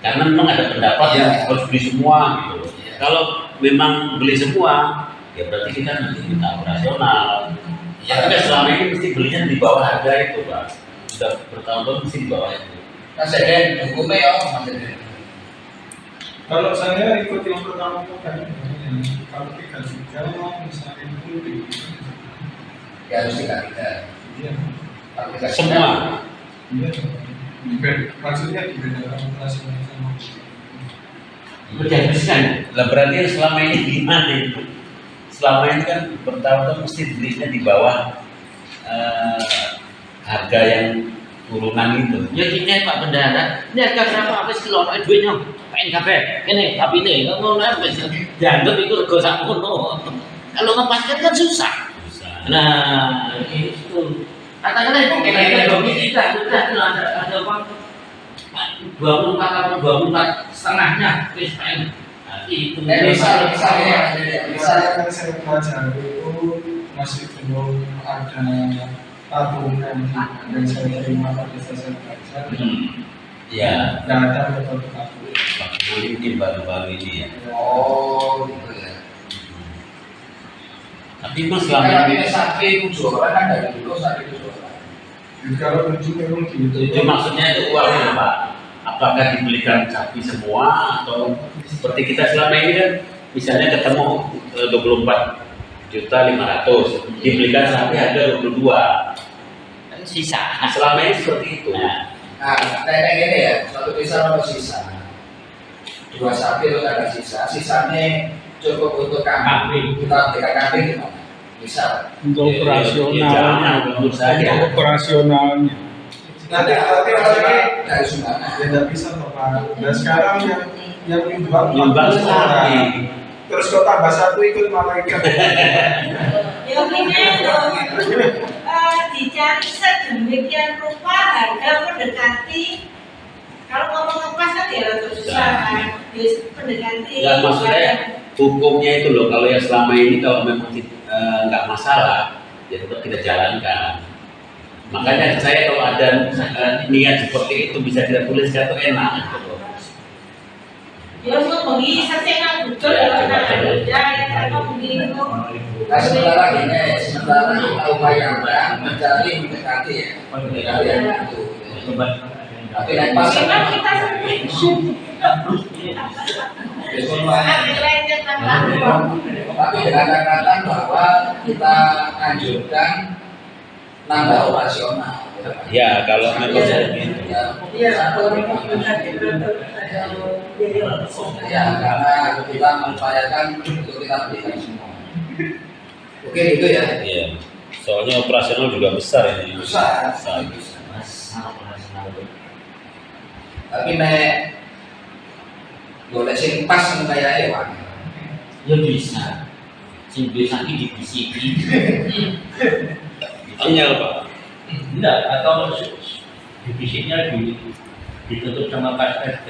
Karena memang ada pendapat Iya. harus beli semua gitu loh. Iya. Kalau memang beli semua, ya berarti kita nanti minta operasional. Iya. Tapi kan selama ini mesti belinya di bawah harga itu, Pak. Sudah bertahun-tahun mesti di bawah itu. Mas Eden, hukumnya ya Mas Eden. Kalau saya ikut yang pertama tadi, kalau 3,3 misalnya itu Ya harus 3,3. iya, Kalau 3,3 Semua. iya, maksudnya di beda operasional sama. Dihabiskan. Lah berarti selama ini gimana itu? Selama ini kan bertahun-tahun mesti belinya di bawah harga yang turunan itu. Ya gini Pak Bendara, ini harga berapa? Apa sih kalau ada duitnya? PNKP, ini tapi ini ngono apa sih? Dianggap itu rego sakmono. Kalau ngepaskan kan susah. Susah. Nah, itu katakanlah itu kira-kira 23 sudah ada uang 24 atau 24 setengahnya wis paling. Nah, itu misalnya Misalnya kan saya pelajari itu masih belum ada tabungan yang saya terima pada saat saya belajar. Ya, Nggak ada metode tabungan. ini mungkin baru-baru ini ya. Oh gitu ya. Tapi mas selama Kalau ini ini sapi itu jualan kan dari dulu sapi itu jualan. Jadi kalau tujuh memang gitu. itu maksudnya itu uangnya Pak. Apakah dibelikan sapi semua atau seperti kita selama ini kan misalnya ketemu 24.500.000 dibelikan sapi harga 22. sisa. Selama ini seperti itu. Nah, kayak gini ya, satu bisa atau sisa. 2 sapi itu ada sisa, sisanya cukup untuk kambing. Kita berikan kambing gimana? Bisa. Untuk Jangan, menurut saya. operasionalnya. Nanti orangnya dari sumbangan. ya tidak bisa Bapak. Dan sekarang yang Nyumbang sapi. Terus kok tambah satu ikut malaikat. Ya ini loh, dicari sedemikian rupa harga mendekati. Kalau ngomong ngepas kan ya terus susah kan, mendekati. Ya maksudnya hukumnya itu loh, kalau yang selama ini kalau memang nggak masalah, ya tetap kita jalankan. Makanya saya kalau ada niat seperti itu bisa kita tuliskan itu enak gitu loh. Ya untuk bengi sasena betul ya nah ya karena bengi itu Nah sementara ini, sementara kita upayakan mencari mendekati ya, mendekati yang itu. Tapi naik pasar, memang kita sering tapi dengan catatan bahwa kita anjurkan nambah operasional. Ya, kalau memang begitu. Iya, kalau tadi Ya, karena kita mengupayakan untuk kita berikan semua. Oke, gitu ya. Iya. Soalnya operasional juga besar ini. Besar. Tapi nek golek sing pas kayak Ewan. Ya bisa. Sing bisa iki dibisiki. Sinyal Pak. Enggak, atau divisiknya ditutup sama pas ST.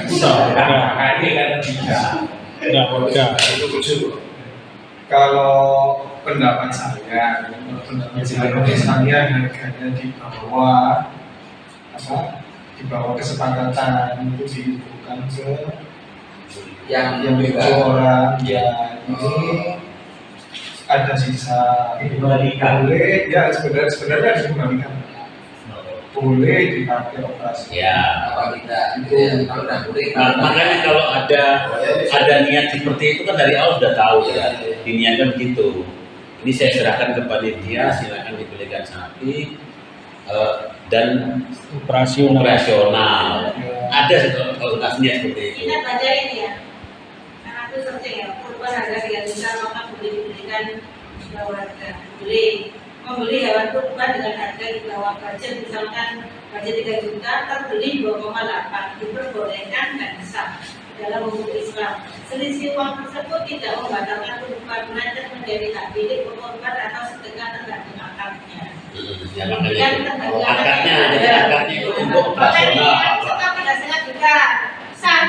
Bisa. Nah, ini kan bisa. Enggak. Itu lucu. Kalau pendapat saya harganya di bawah di bawah kesepakatan itu dibutuhkan ke yang yang beda. tujuh orang ya ini ada sisa Dikembalikan. boleh ya sebenarnya harus dikembalikan boleh dipakai operasi Ya. Apa tidak? Itu yang kalau udah boleh. Nah, makanya kalau ada niat seperti itu kan dari awal sudah tahu ya. Diniatkan begitu. Ini saya serahkan ke panitia, silakan dibelikan sapi dan operasional. Ada kalau kasihnya seperti itu. kita baca ini ya karena itu searching ya kurban harga 3 juta maka boleh diberikan ke warga boleh membeli hewan kurban dengan harga di bawah budget misalkan budget 3 juta terbeli 2,8 diperbolehkan dan sah dalam hukum Islam. Selisih uang tersebut tidak membatalkan kurban melainkan menjadi hak milik korban atau sedekah tergantung akadnya. Ya makanya akadnya, jadi akadnya itu untuk operasional. Kita pada saat juga sah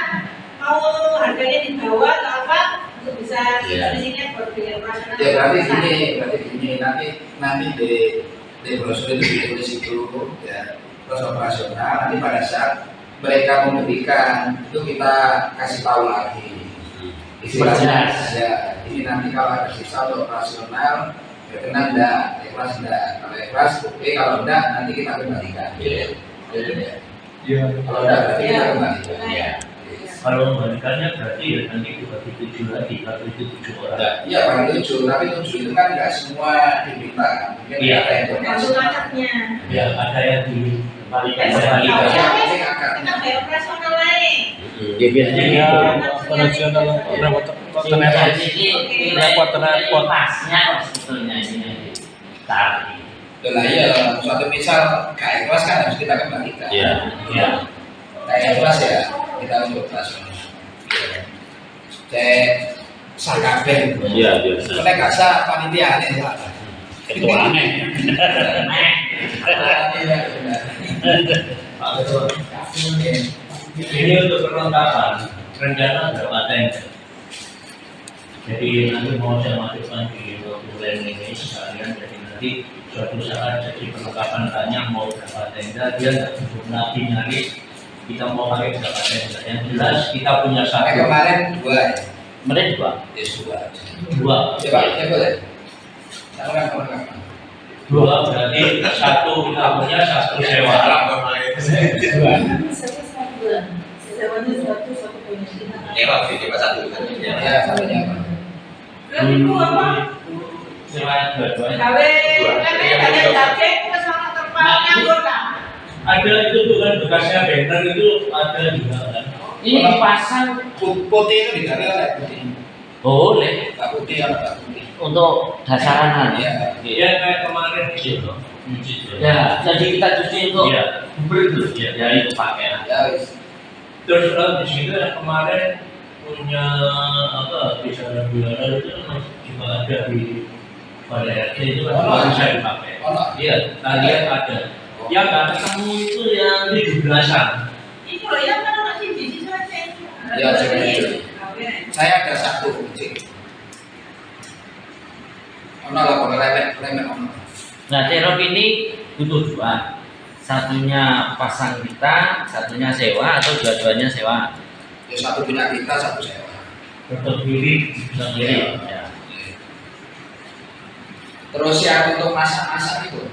mau harganya di bawah atau apa untuk bisa selisihnya berbeda operasional. Ya berarti gini nanti di brosur itu ditulis itu ya terus operasional nanti pada saat mereka memberikan itu kita kasih tahu lagi istilahnya ya ini nanti kalau ada sisa untuk operasional berkenan enggak ikhlas enggak kalau ikhlas oke kalau enggak nanti kita kembalikan ya kalau enggak berarti kita kembalikan Ya. Kalau membalikannya berarti ya nanti dibagi 7 lagi, kalau itu 7 orang. iya paling 7 tapi 7 itu kan enggak semua diminta mungkin Iya. ada yang Tergantung akadnya. Ya, ada yang dikembalikan. Kalau Iya, yang penting akad. kita bayar operasional lain. Ya biasanya gitu. Operasional repot pasnya sebetulnya ini tadi. Lah iya, suatu misal gak ikhlas kan harus kita kembalikan. Iya. Ya. Kayak ikhlas ya kita untuk operasional. Cek sakabeh. Iya biasa. Oleh gak sah panitia aneh lah. Ketua aneh. Iya, benar. Oke. Ini untuk perlengkapan rencana berapa tenda. Jadi nanti mau saya masukkan di dokumen ini sekalian. Jadi nanti suatu saat jadi perlengkapan tanya mau berapa tenda dia nggak cukup lagi nyari kita mau pakai berapa tenda. Yang jelas kita punya Sampai satu kemarin 2 ya. Mereka Yes, 2. dua Coba, ya boleh. Sama. dua berarti satu kita punya satu sewa. sewanya 1 punya kita. Nyewa cuma satu kan. Ya, satunya apa? Berarti itu apa? Sewa dua-duanya. Gawe kalian daging terus orang terpal nganggur kan? Ada itu tuh kan bekasnya banner itu ada juga kan. ini dipasang Putih itu diganti oleh putih. boleh Tak putih apa tak putih? untuk dasaran Iya. Ya kayak kemarin gitu loh. Ya, jadi kita cuci untuk Iya, betul. Ya. ya itu pakai. Ya wis. Terus di situ yang kemarin punya apa bisa bulanan itu kan juga ada di pada RT itu kan bisa dipakai. Iya, tadi ada. Yang kata kamu itu yang 17-an. Itu loh yang mana masih di sini saja. Ya, sebenarnya. Saya ada satu kucing. Ono lah kalau remek ono. Nah, terop ini butuh 2. satunya pasang kita, satunya sewa atau dua-duanya sewa? Ya satu punya kita, satu sewa. Tetap diri Sendiri. Ya. Terus yang untuk masak-masak itu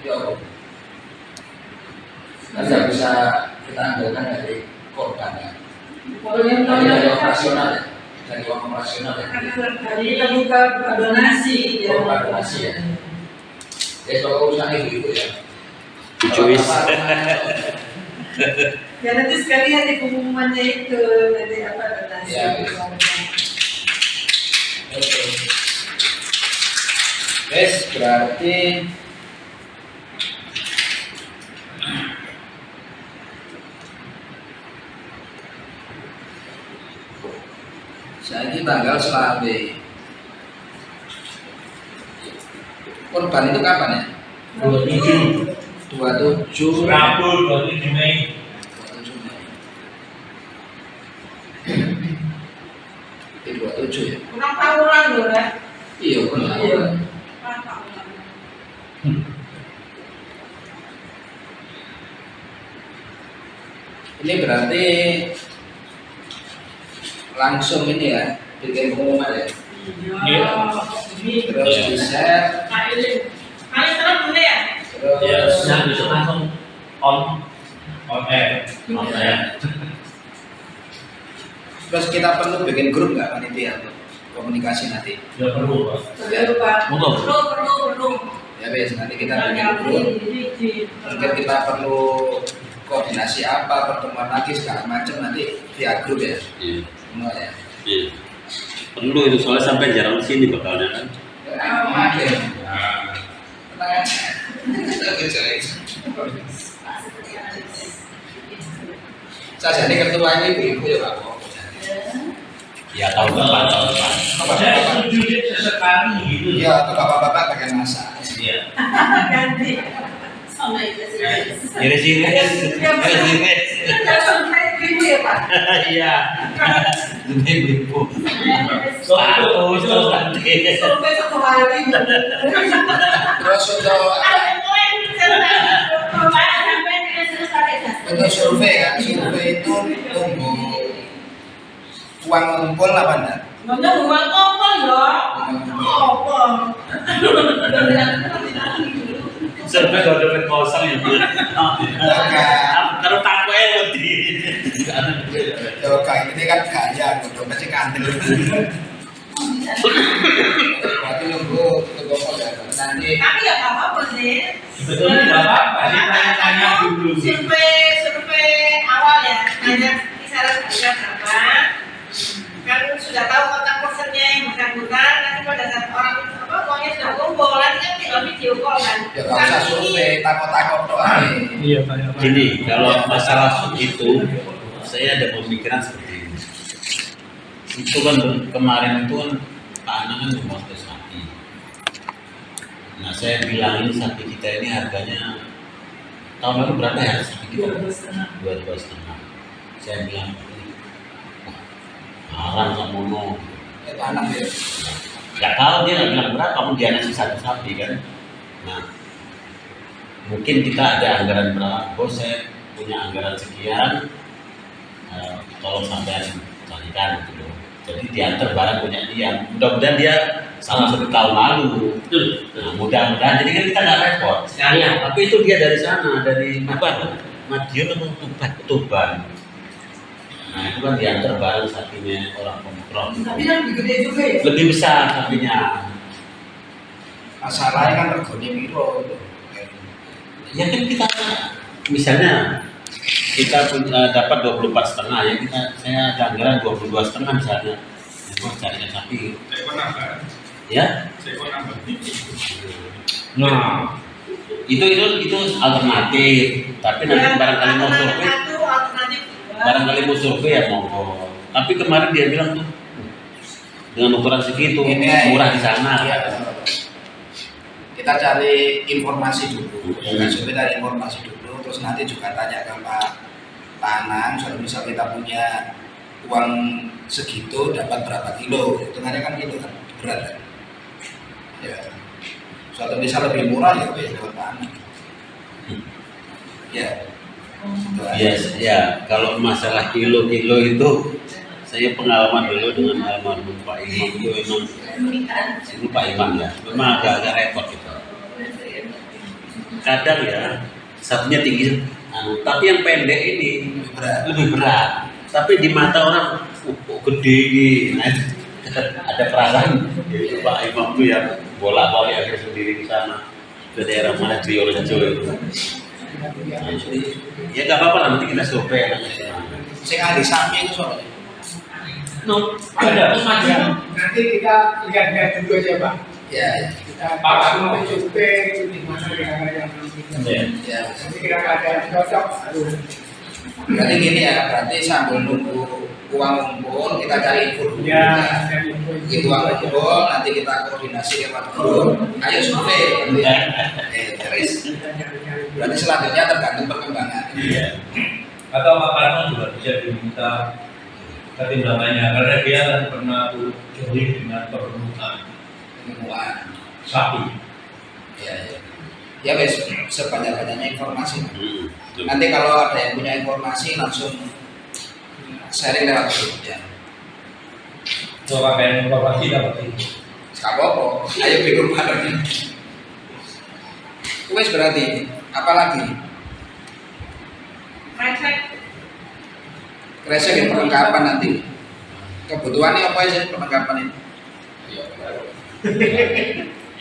ya nggak bisa kita andalkan dari korban ya. Kalau yang Dari operasional ya, dari uang operasional ya. hari ini kita buka donasi ya. Buka donasi ya. Jadi kalau urusan itu ya. Cuis. Ya nanti sekalian di pengumumannya itu nanti apa donasi. Ya, bisa. Oke. Yes, berarti saya ini tanggal selawe. Korban itu kapan ya? 27 27 Rabu 27 Mei. 27 Mei. Itu 27 ya? Kurang tahunan loh ya. Iya, benar. Kurang tahunan. Ini berarti langsung ini ya, bikin pengumuman ya. Iya. Terus di share, Kali terus boleh ya? Ya, terus saya bisa langsung on air. terus kita perlu bikin grup nggak panitia untuk komunikasi nanti? Ya perlu, Pak. Jangan lupa. Monggo. Perlu. Ya wes, nanti kita bikin grup. Mungkin kita perlu koordinasi apa, pertemuan lagi segala macam nanti via grup ya. Iya. Semua ya. Iya. Perlu itu soalnya sampai jarang sini bekalnya kan. Oke. Tenang aja. Saya jadi ketua ini ibu ya Pak. Ya tahun depan. Saya setuju sesekali gitu. Iya, atau bapak-bapak bagian masak. Iya. Ganti. Sama itu sih. Iris. Langsung kayak ibu ya Pak. Iya. Demi ibu. Status terus nanti. Sampai satu hari. Terus untuk survei kan, survei itu tunggu uang ngumpul apa enggak? Mana uang kompol ya? Kompol. Sampai kalau dompet kosong ya. Terus takutnya lebih. Yo kayak ini kan gaya, dompet sih kandel. Berarti nunggu pos ya. Nanti Tapi ya nggak apa-apa sih. Sebetulnya nggak apa-apa, ditanya-tanya dulu. Survei awal ya, nanya kisaran harga berapa. Kan sudah tahu kontak personnya yang bersangkutan. Nanti pada saat orang uangnya sudah kumpul, nanti kan tinggal video call kan. ya nggak usah survei, takut-takut doang. Iya Pak. Gini, kalau masalah itu, saya ada pemikiran seperti ini. Itu kan kemarin itu kan Pak Anang kan membuat sapi. Nah saya bilang ini sapi kita ini harganya tahun lalu berapa ya sapi kita? 22,5. Saya bilang haram sama mono. Itu anak ya. Gak tahu dia nggak bilang berapa, kamu dia ngasih satu sapi kan. Nah mungkin kita ada anggaran berapa? Bos saya punya anggaran sekian, tolong sampean carikan gitu loh. Jadi diantar barang punya dia. Mudah-mudahan dia sama seperti tahun lalu. Nah, mudah-mudahan. Jadi kan kita nggak repot. Sekalian. Tapi itu dia dari sana, dari Madiun atau Tuban. Nah itu kan diantar barang sapinya orang Pemprov. Tapi kan lebih gede juga ya. Lebih besar sapinya. Masalahnya kan regone piro. Ya kan kita misalnya kita dapat 24,5 ya saya ada anggaran 22,5 misalnya. Memang carinya sapi. Saya nambah. Ya. Saya nambah. Nah, itu alternatif. Tapi nanti barangkali mau survei, barangkali mau survei ya monggo. Tapi kemarin dia bilang tuh dengan ukuran segitu Ini murah di sana. Iya, kita cari informasi dulu. Kita cari informasi dulu. Terus nanti juga tanya ke Pak Anang, kalau misal kita punya uang segitu dapat berapa kilo? Hitungannya kan gitu kan, berat kan? Ya. Suatu bisa lebih murah ya lewat Pak Anang. Ya. Yes, ya, kalau masalah kilo-kilo itu saya pengalaman dulu dengan almarhum Pak Imam itu memang itu Pak Imam ya, memang agak-agak repot gitu. Kadang ya satunya tinggi, tapi yang pendek ini lebih berat. Tapi di mata orang, kok gede ini. Nah, ada perasaan itu Pak Imam itu yang bolak-balik akhirnya sendiri ke sana ke daerah mana Triorejo itu. Nah, ya nggak apa-apa lah, nanti kita survei aja. Sing ahli sapi itu soalnya. No, ada macam. Nanti kita lihat-lihat dulu aja Pak. Ya, Kita langsung survei di mana daerah yang ya. nanti kita ada cocok. Aduh. Berarti gini ya, berarti sambil nunggu uang ngumpul kita cari info dulu. Ya, Begitu uang ngumpul, nanti kita koordinasi ke Pak Gubernur. Ayo survei. Terus. Berarti selanjutnya tergantung perkembangan. Iya. Atau Pak Parno juga bisa diminta pertimbangannya karena dia kan pernah join dengan permukaan Penemuan. sapi. Ya, ya. Ya wes, sebanyak-banyaknya informasi. Betul. Nanti kalau ada yang punya informasi langsung sharing lewat grup ya. Coba kayak informasi dapat itu. Gak apa-apa, ayo bikin bareng. Wes berarti, apalagi? Resek. Kresek yang perlengkapan nanti. Kebutuhannya apa sih perlengkapan ini?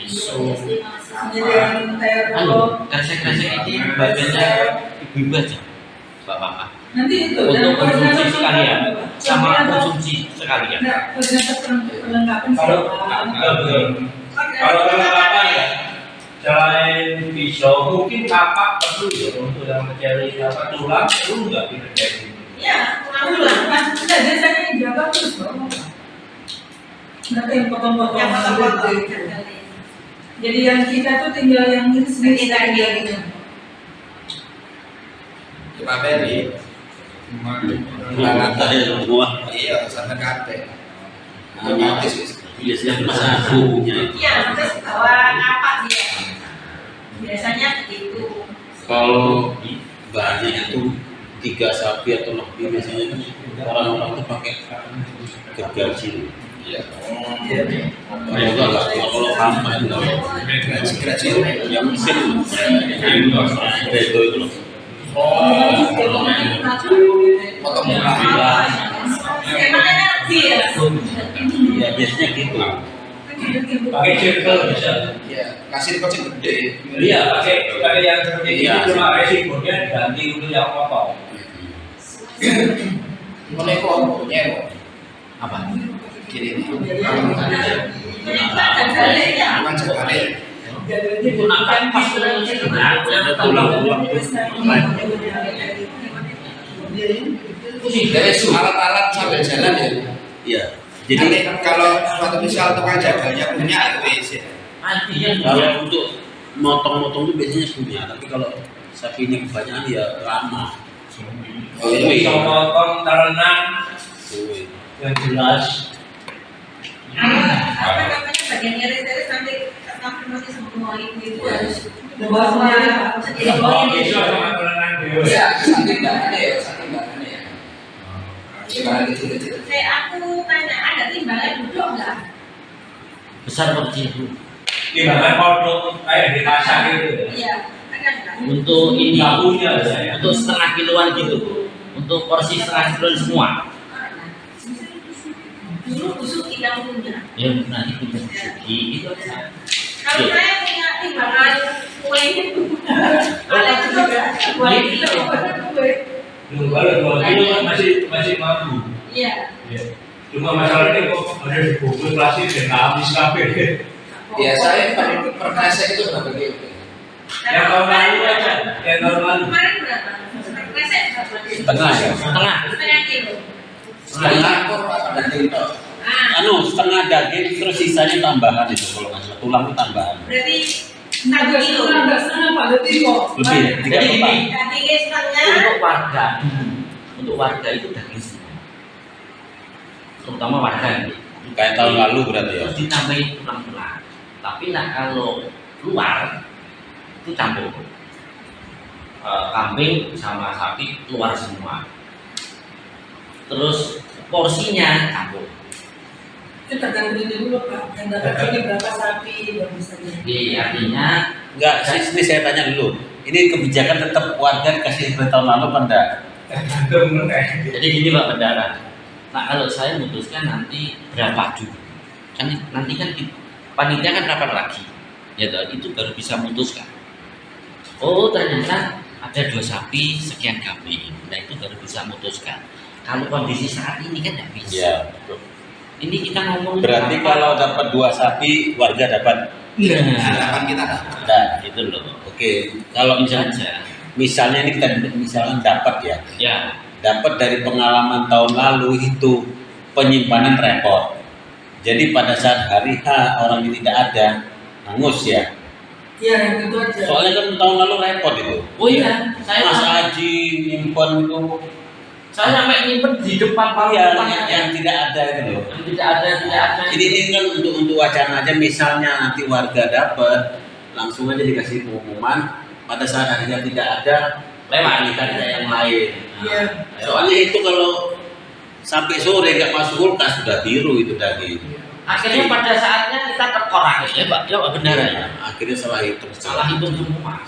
Penyediaan termos. Kresek-kresek ini bagiannya ibu-ibu aja, bapak-bapak. Nanti itu Untuk dan koordinator konsumsi sekalian, sama koordinator- konsumsi sekalian. Nah, koordinator perlengkapan Kalau siapa? kalau apa ya? Selain pisau, mungkin kapak perlu ya untuk yang mencari apa tulang perlu nggak dikerjain? Ya, Ulang, nah, enggak, biasanya yang jaga terus bawa. Nanti yang potong-potong. yang foto-foto. Jadi yang kita tuh tinggal yang ini sendiri Kita gitu. Pak Ferry. Ada semua. Iya, sampai kabeh. Otomatis wis. Biasanya masalah suhunya itu. Iya, terus bawa apa dia? Biasanya begitu. Kalau banyak itu 3 sapi atau lebih biasanya kan orang-orang itu pakai gergaji. Iya. Kalau enggak kalau sampah itu Gergaji. yang mesin itu loh. Potong muka. Emang energi ya? Ya biasanya gitu. Pakai circle bisa. Iya, kasih kocek gede. Iya, pakai yang seperti Iya, itu cuma resikonya diganti untuk yang potong. Mulai kok punya kok. Apa? Gini nih. Ya. Bukan sekali. Itu nampak pas ada tulang-tulang itu. Jadi alat-alat sambil jalan ya. Iya. Jadi Jadi kalau suatu misal tukang jagalnya punya itu wis ya. Artinya kalau untuk motong-motong itu biasanya punya, tapi kalau sapi ini kebanyakan ya lama. Oh iya. Bisa potong terenan Suwe. yang jelas. Apa namanya bagian iris-iris nanti konfirmasi semua itu harus Bawa sendiri, Pak. sendiri. Oh, bisa sama terenan dia. Iya, saking bangannya ya, saking bangannya ya. Gimana kecil-kecil. Kayak aku tanya, ada timbangan duduk nggak? besar atau kecil Bu? Timbangan produk kayak di pasar gitu. Iya, ada nggak? Untuk ini, Nggak punya saya. untuk setengah kiloan gitu Bu. Untuk porsi setengah kiloan semua. Dulu busuk tidak punya. Ya nanti punya segi itu aja. Kalau saya punya timbangan kue itu, ada itu kue itu. Dulu kalau 2 kilo kan masih mampu. Iya. Ya. Cuma masalahnya kok ada di buku plastik dan habis kabel. Biasanya per kresek itu berapa kilo? Yang tahun lalu aja, yang tahun lalu. Kemarin berapa? Resep berapa? Setengah ya. Setengah. Setengah kilo. Setengah ekor apa daging toh? Ah, Anu setengah daging terus sisanya tambahan itu kalau nggak salah tulang itu tambahan. berarti Nggak kilo. setengah Pak, lebih kok. Lebih ya, 3 Jadi kotak. ini Dagingnya setengah. untuk warga, untuk warga itu daging semua. Terutama warga ini. Kayak tahun lalu berarti ya. Terus ditambahin tulang-tulang. Tapi nah kalau luar itu campur. kambing sama sapi keluar semua. Terus porsinya campur. Itu tergantung ini dulu Pak, yang dapat ini berapa sapi baru bisa Jadi artinya Enggak, ini saya tanya dulu. Ini kebijakan tetap warga dikasih seperti tahun lalu apa enggak? jadi gini Pak Bendara. Nah kalau saya memutuskan nanti berapa dulu, kan nanti kan panitia kan rapat lagi, ya toh, itu baru bisa memutuskan. Oh ternyata ada 2 sapi sekian kambing, nah itu baru bisa memutuskan. Kalau kondisi saat ini kan tidak bisa. Iya. Ini kita ngomong Berarti kalau dapat 2 sapi, warga dapat. Harapan kita dapat. Nah, gitu loh. Oke, kalau saja. misalnya ini kita misalnya dapat ya, Ya, dapat dari pengalaman tahun lalu itu penyimpanan repot. Jadi pada saat hari H orang yang tidak ada, hangus ya. Iya, yang itu aja. Soalnya kan tahun lalu repot itu. oh iya, saya Mas Haji nyimpen itu, saya sampai nyimpen di depan ya, palang yang tidak ada itu loh. yang tidak ada. Ini kan untuk wacana aja, misalnya nanti warga dapat, langsung aja dikasih pengumuman pada saat harinya tidak ada, lewat ikannya yang lain. Iya. Soalnya itu kalau sampai sore nggak masuk kulkas sudah biru itu daging. Akhirnya pada saatnya kita tekor akhirnya Pak, ya Pak benar ya. Akhirnya salah hitung. Salah hitung semua.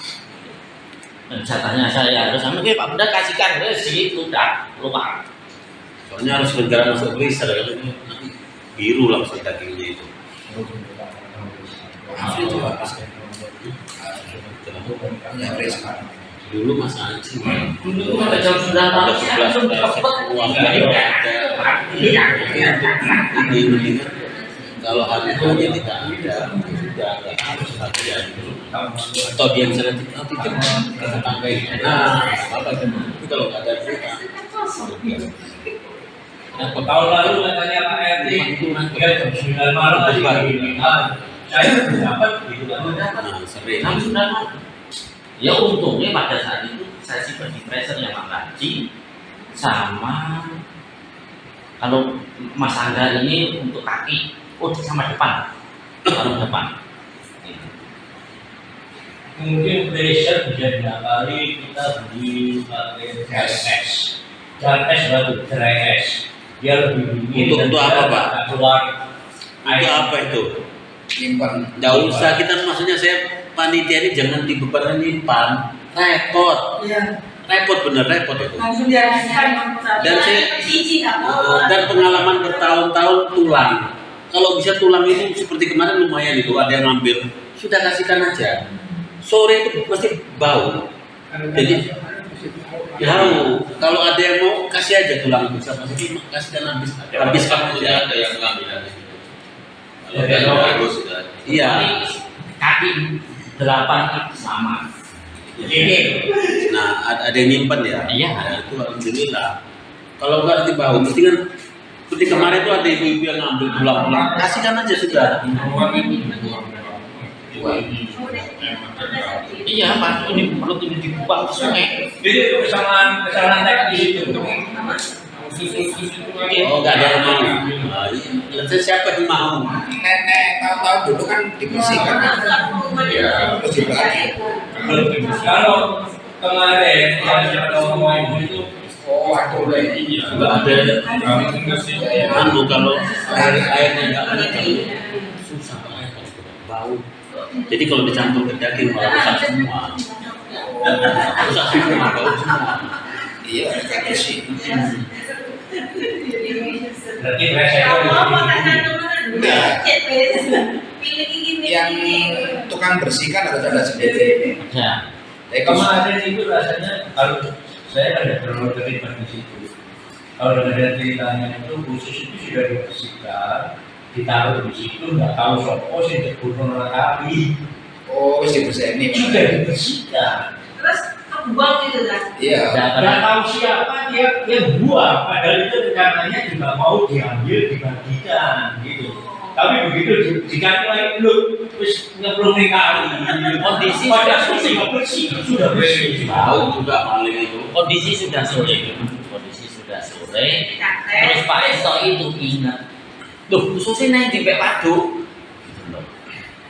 Dan jatahnya saya harus sama kayak Pak Benda kasihkan segitu dah keluar. Soalnya harus segera masuk freezer kalau itu nanti biru langsung dagingnya itu. Afri juga pas. Ya, Pres. Dulu Mas Haji. Dulu pada jam 9 malam langsung cepet. Ini mendingan kalau hari hanya tidak ada, sudah nggak harus latihan. Atau dia misalnya titip ke tetangga ini, nah apa itu? Tapi kalau nggak ada cerita, Tahun lalu katanya Pak RT, dia jam 9 malam masih begini. Saya dapat gitu kan. nah sering. Jam 9 malam. Ya untungnya pada saat itu saya simpan di freezer yang Haji sama kalau Mas Angga ini untuk kaki, oh sama depan, taruh depan. Mungkin pressure bisa diakali kita beli pakai dry ice. Dry ice baru dry ice. Dia lebih dingin. Untuk apa, Pak? Keluar Itu apa itu? Simpan. Nggak usah, kita maksudnya saya panitia ini jangan dibebankan nyimpan, repot, Iya. repot bener repot itu. Langsung diarahkan. Dan saya Cici tak mau. dan pengalaman bertahun-tahun tulang. Kalau bisa tulang itu seperti kemarin lumayan itu ada yang ngambil, sudah kasihkan aja. Sore itu pasti bau. Jadi bau. Kalau ada yang mau kasih aja tulang itu, siapa sih kasihkan habiskan aja. Ada yang ngambil itu. Kalau ada yang bagus sudah. Iya. Kaki 8 sama. ini. Nah ada yang nyimpen ya. Iya. Nah, itu alhamdulillah. Kalau nggak nanti bau, mesti kan seperti kemarin itu ada ibu-ibu yang ngambil tulang-tulang, kasihkan aja sudah. Iya Pak, ini perut ini dibuang ke sungai. Jadi itu kesalahan teknis itu. Susu itu Oh nggak ada yang mau. Nah, ini siapa yang mau? Nenek tahun-tahun dulu kan dibersihkan. Iya. Terus dibagi. Kalau kemarin yang ngomong itu, Oh, waduh. Nggak ada. Anu kalau airnya nggak ada susah Pak, bau. Jadi kalau dicampur ke daging malah rusak semua. Rusak semua, bau semua. Iya, kayak bersih. Berarti pressure Yang tukang bersihkan harus ada sendiri. Ya. kemarin itu rasanya kalau saya ada terlalu terlibat di situ. Kalau ada ceritanya itu khusus itu sudah dibersihkan, ditaruh di situ, nggak tahu sopo sih terbunuh orang kami. Oh, mesti bersih ini. Sudah dibersihkan. Terus kebuang gitu kan? Iya. Nggak tahu siapa dia buang, padahal itu rencananya juga mau diambil dibagikan gitu. Tapi begitu jika lagi belum terus nyemplung kali, Kondisi pada sudah bersih, sudah bersih. Bau juga maling itu. Kondisi sudah sore. Kondisi sudah sore. Terus Pak Esto itu ingat. Duh, khususnya naik di Pak Padu. Gitu loh.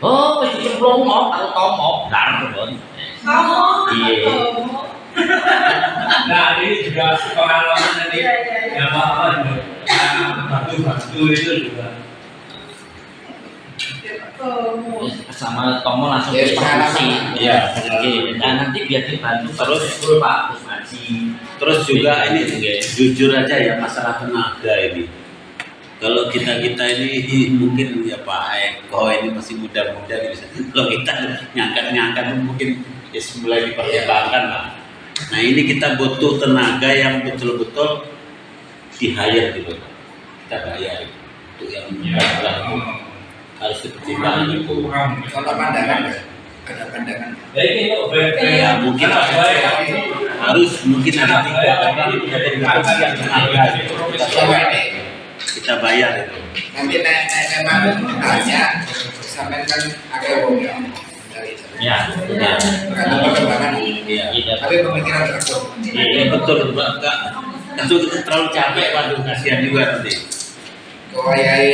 Oh, wis dicemplung mau, tahu mau. Dar, Bon. Kamu? Iya. Nah ini juga pengalaman nanti Iya, iya, iya. ya apa batu-batu itu juga. Sama Tomo langsung Yes, diskusi. pengalaman. Iya. Oke, nah nanti biar dibantu Terus Pak Kusmaji. Terus juga ini jujur aja ya masalah tenaga ini. Kalau kita ini mungkin ya Pak Eko ini masih muda-muda nih, kalau kita ngangkat mungkin ya mulai dipertimbangkan lah. Nah ini kita butuh tenaga yang betul-betul di hire gitu, kita bayar untuk yang berat itu harus dipertimbangkan itu. Contoh pandangan ya, ada pandangan. Ya ini kok Ya mungkin harus mungkin ada 3 orang dari komisi yang tenaga Selama ini kita bayar itu. nanti memang hanya sampai kan agak rumit dari Ya, tergantung perkembangan. Iya. Tapi pemikiran tergantung. Iya betul enggak. Kalau kita terlalu capek, waduh kasihan juga nanti. Kau ayai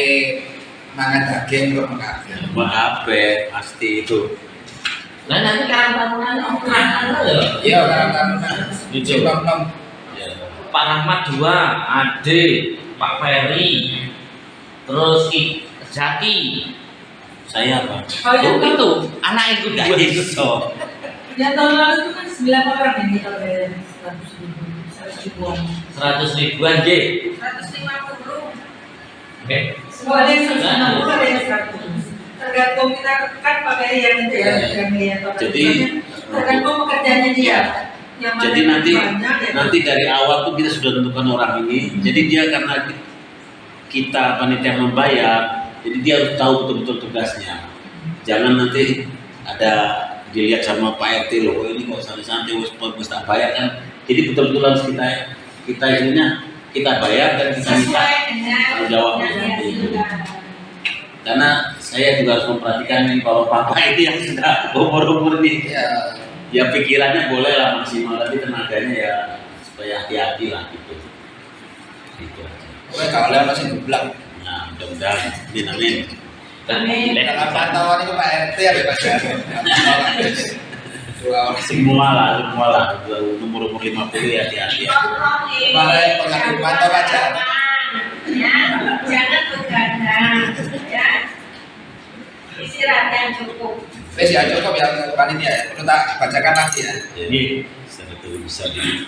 mangan daging kok mengkafe. Apa pasti itu. Nah nanti karantananya orang loh. Iya kan Gitu. nom. Ya. Pak Rahmat 2, Ade, Pak Ferry, terus Jaki. Saya apa? Oh, yang Oh, itu anak itu Enggak dua. iso. yang tahun lalu itu kan 9 orang ini kalau bayar 100 ribuan. 100 ribuan, J. 150. Oke. Semua ada yang 160, ada yang 100. Tergantung kita kan pakai yang itu ya, yang lihat orang Jadi- tuanya. Tergantung pekerjaannya dia. Yang mana Jadi yang nanti banyak, ya. nanti dari awal tuh kita sudah tentukan orang ini. Jadi dia karena kita panitia membayar, jadi dia harus tahu betul-betul tugasnya. Jangan nanti ada dilihat sama Pak RT loh, ini kok santai-santai wis tak bayar kan. Jadi betul-betul harus kita ininya kita bayar dan kita minta Sesuai dengan tanggung jawab yang seperti itu. dihasilkan. Karena saya juga harus memperhatikan nih kalau papa ini yang sudah umur-umur nih, Iya. ya pikirannya boleh lah maksimal, tapi tenaganya ya supaya hati-hati lah gitu. Gitu aja. Pokoknya kalau lewat masih geblak. Nah mudah-mudahan, amin. Dalam pantauan itu Pak RT ada Pak Jarod. Dua orang Semua lah, umur 50 ya hati-hati. Tolong Malah pengen dipantau aja. Ya, jangan begadang, ya. Istirahat yang cukup. Wes ya cukup yang panitia ya. Perlu tak bacakan lagi ya. Jadi sebetul besar ini.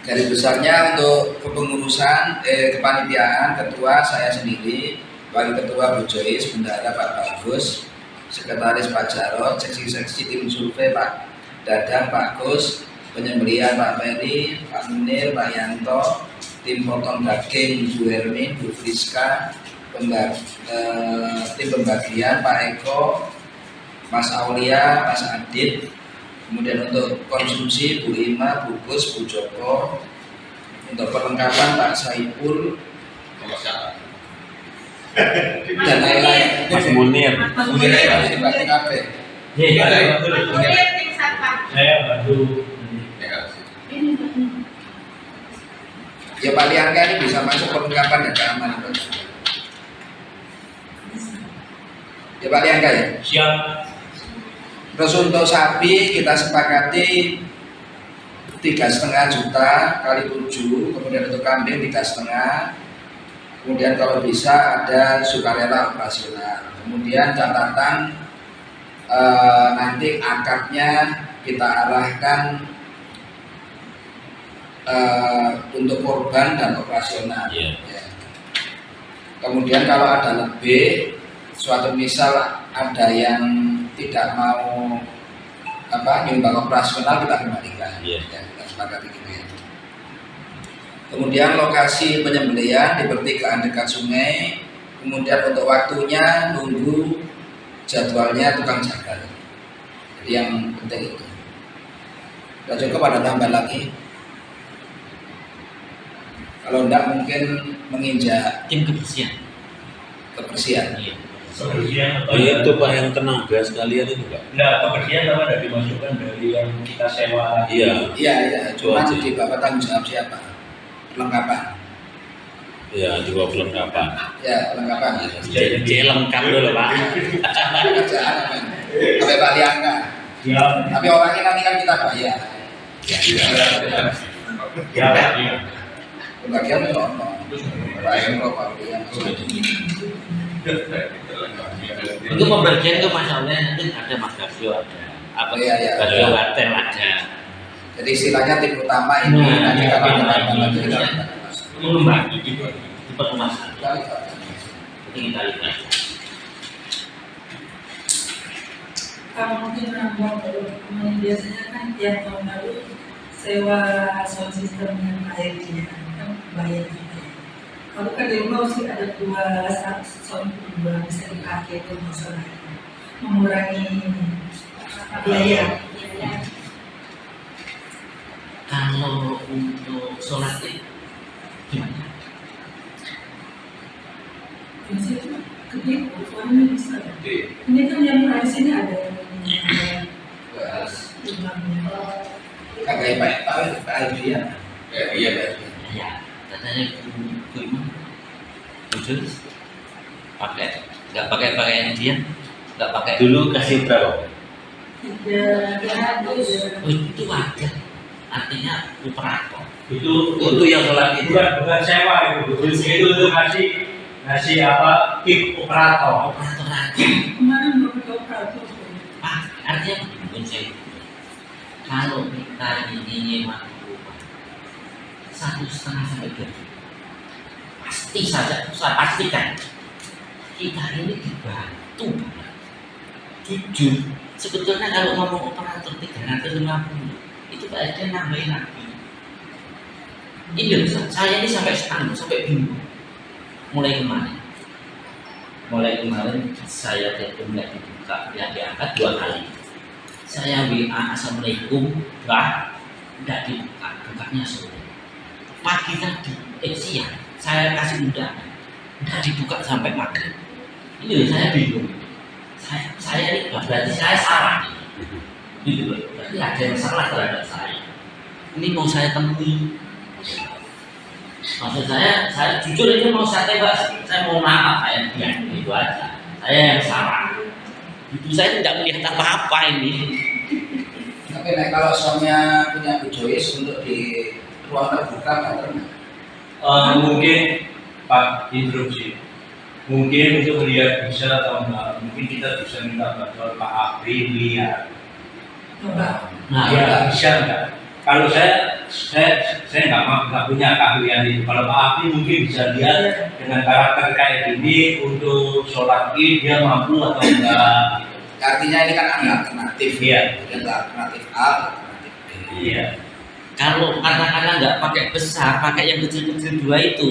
Dari besarnya untuk kepengurusan kepanitiaan ketua saya sendiri, wakil ketua Bu Joyce, bendahara Pak Bagus, sekretaris Pak Jarod, seksi-seksi tim survei Pak Dadang, Pak Gus, penyembelihan Pak Ferry, Pak Munir, Pak Yanto, tim potong daging Bu Hermin, Bu Friska, tim pembagian Pak Eko, Mas Aulia, Mas Adit, kemudian untuk konsumsi Bu Ima, Bu Gus, Bu Joko, untuk perlengkapan Pak Saipul, dan lain-lain. Mas Munir. Munir harus dibagi kafe. Kemudian tim satpam. Saya bantu. Ya Pak Liangka ini bisa masuk perlengkapan dan keamanan. Ya Pak Liangka ya. Siap. Terus untuk sapi kita sepakati 3,5 juta kali 7, kemudian untuk kambing 3,5. Kemudian kalau bisa ada sukarela operasional. Kemudian catatan nanti akadnya kita arahkan untuk korban dan operasional. Iya. Ya. Kemudian kalau ada lebih, suatu misal ada yang tidak mau nyumbang operasional kita kembalikan. Iya. Ya, kita sepakati gitu ya. Kemudian lokasi penyembelihan di pertigaan dekat sungai. Kemudian untuk waktunya nunggu jadwalnya tukang jagal. Jadi yang penting itu. Sudah cukup ada tambahan lagi. Kalau enggak mungkin menginjak Tim kebersihan. kebersihan. Iya. Kebersihan atau Itu Pak yang tenaga sekalian itu Pak. Nah, kebersihan sama ada dimasukkan dari yang kita sewa. Iya. Iya, iya. Cuma Itu aja. di bawah tanggung jawab siapa? Perlengkapan. Ya juga perlengkapan. Ya, perlengkapan. C lengkap dulu Pak. Kerjaan apa? Sampai Pak Liangka. Siap. Tapi orangnya nanti kan kita bayar. Ya, ya. Pembagian itu ono. Lain kok pembagian. Untuk pembagian itu masalahnya nanti ada Mas Gasio, ada apa? Iya, iya. Gasio Wartel ada. Jadi istilahnya tim utama ini Nah, nanti iya, kalau iya, ada iya. lagi kita Mengembang di permasalahan. lihat. Jadi kita lihat. Kalau mungkin menambah biasanya kan tiap tahun lalu sewa sound system yang airnya kan bayar juga. Kalau kan di rumah sih ada sound dua bisa dipakai itu masalahnya mengurangi biaya. Kalau untuk sholat itu gimana? Biasanya itu gede, ukurannya besar. Ini kan yang di sini ada imamnya. Kagak baik Pak Aldi ya. Iya Pak. Ya, katanya Bu Imam jujur pakai, nggak pakai pakaian dia, nggak pakai Dulu kasih berapa? 300. Oh, itu ada, artinya operator. Itu Untuk yang sholat itu. bukan sewa itu ngasih apa tip operator. Operator lagi. Kemarin baru ke operator. Artinya begini saya. Kalau kita ini nyewa rumah 1,5 sampai 2 juta, pasti saja, saya pastikan kita ini dibantu. Jujur, sebetulnya kalau ngomong operator 350 itu kayaknya nambahin lagi. Ini loh, saya ini sampai bingung. Mulai kemarin saya telepon nggak dibuka, yang diangkat 2 kali. Saya WA assalamualaikum, nggak dibuka, bukanya sore. Pagi tadi, siang, saya kasih undangan, nggak dibuka sampai maghrib. Ini loh, saya bingung. Saya ini berarti saya salah. Gitu loh, berarti ada yang salah terhadap saya. Ini mau saya temui. Maksud saya jujur ini mau saya tembak, saya mau maaf kayak dia, itu aja. Saya yang salah. Itu saya tidak melihat apa-apa ini. Tapi kalau suaminya punya Bu Joyce untuk di ruang terbuka nggak pernah. Mungkin Pak interupsi. Mungkin untuk melihat bisa atau enggak, mungkin kita bisa minta bantuan Pak Afri lihat. Nah, Ya bisa enggak? Kalau saya nggak punya keahlian itu. Kalau Pak Afri mungkin bisa lihat dengan karakter kayak gini untuk sholat id dia mampu atau enggak. Artinya ini kan ada alternatif. Iya. Ada alternatif A, alternatif B. Iya. kalau katakanlah nggak pakai besar, pakai yang kecil-kecil 2 itu,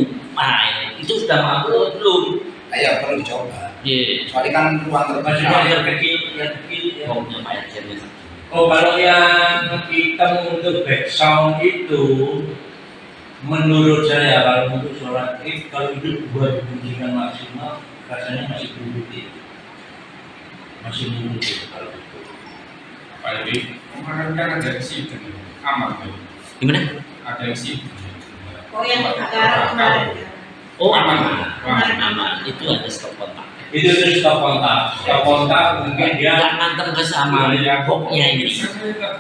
itu sudah mampu atau belum? Ayo perlu dicoba. Iya. Soalnya kan ruang terbuka. Maksudnya yang kecil ya. Oh, yang banyak jenis. Oh, kalau yang hitam untuk background itu, menurut saya kalau untuk sholat id, kalau itu 2 difungsikan maksimal, rasanya masih buruk itu. Masih buruk itu kalau itu. Pak Edi, kemarin kan ada yang sih aman tuh. Gimana? Ada yang sih. Oh yang kebakaran kemarin. Oh, aman. Itu ada stop kontak. Itu stop kontak mungkin dia Nggak mantem ke sama boxnya ini.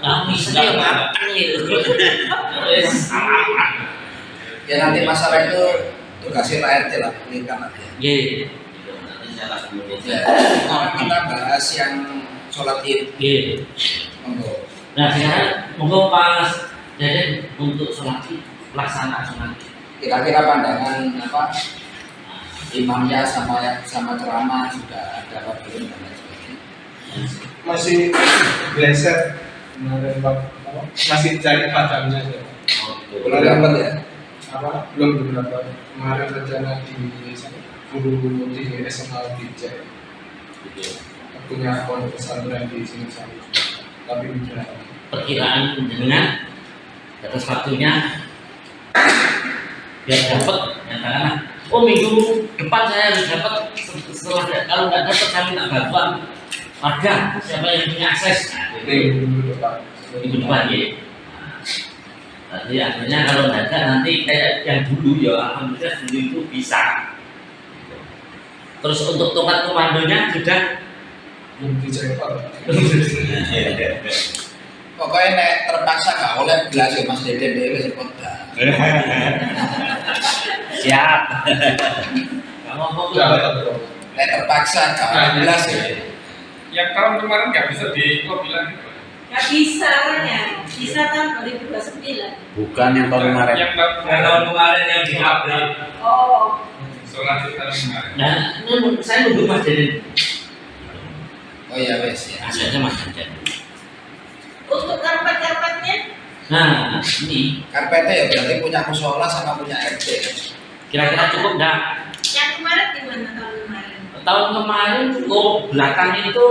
Nggak bisa ya matang itu. Ya nanti masalah itu tugasnya Pak RT lah, ini kan ada. Iya. Nanti saya langsung Ya, sekarang kita bahas yang sholat id. Iya. Monggo. Nah, sekarang monggo Mas Deden untuk sholat id, pelaksanaan sholat id. Kira-kira pandangan apa imamnya sama ceramah sudah ada apa belum dan lain sebagainya. Masih bleser kemarin masih cari padamnya ya. Belum dapat ya. Belum dapat. Kemarin rencana di guru di SMA DJ punya pondok pesantren di sini tapi belum. Perkiraan dengan batas waktunya biar dapat, katakanlah minggu depan saya harus dapat, setelah kalau nggak dapat saya minta bantuan warga siapa yang punya akses. Minggu depan. Minggu depan ya. Nanti akhirnya kalau nggak ada nanti kayak yang dulu ya, alhamdulillah dulu itu bisa. Terus untuk tongkat komandonya sudah Belum dicek. Pokoknya nek terpaksa gak oleh gelas ya Mas Deden dhewe sekolah. Siap. Kamu apa tuh? Nek terpaksa gak oleh gelas ya. Yang tahun kemarin nggak bisa di bilang gitu. Nggak bisa ya, bisa kan 2029. Bukan yang tahun kemarin. Yang tahun kemarin yang di update. Oh, Sholat di tahun kemarin. Nah, saya nunggu Mas Deden. Oh iya wes ya. Asalnya Mas Deden. untuk karpet-karpetnya Nah, ini Karpetnya ya berarti punya musola sama punya RT. kira-kira cukup nggak? yang kemarin gimana tahun kemarin? Tahun kemarin cukup, belakang itu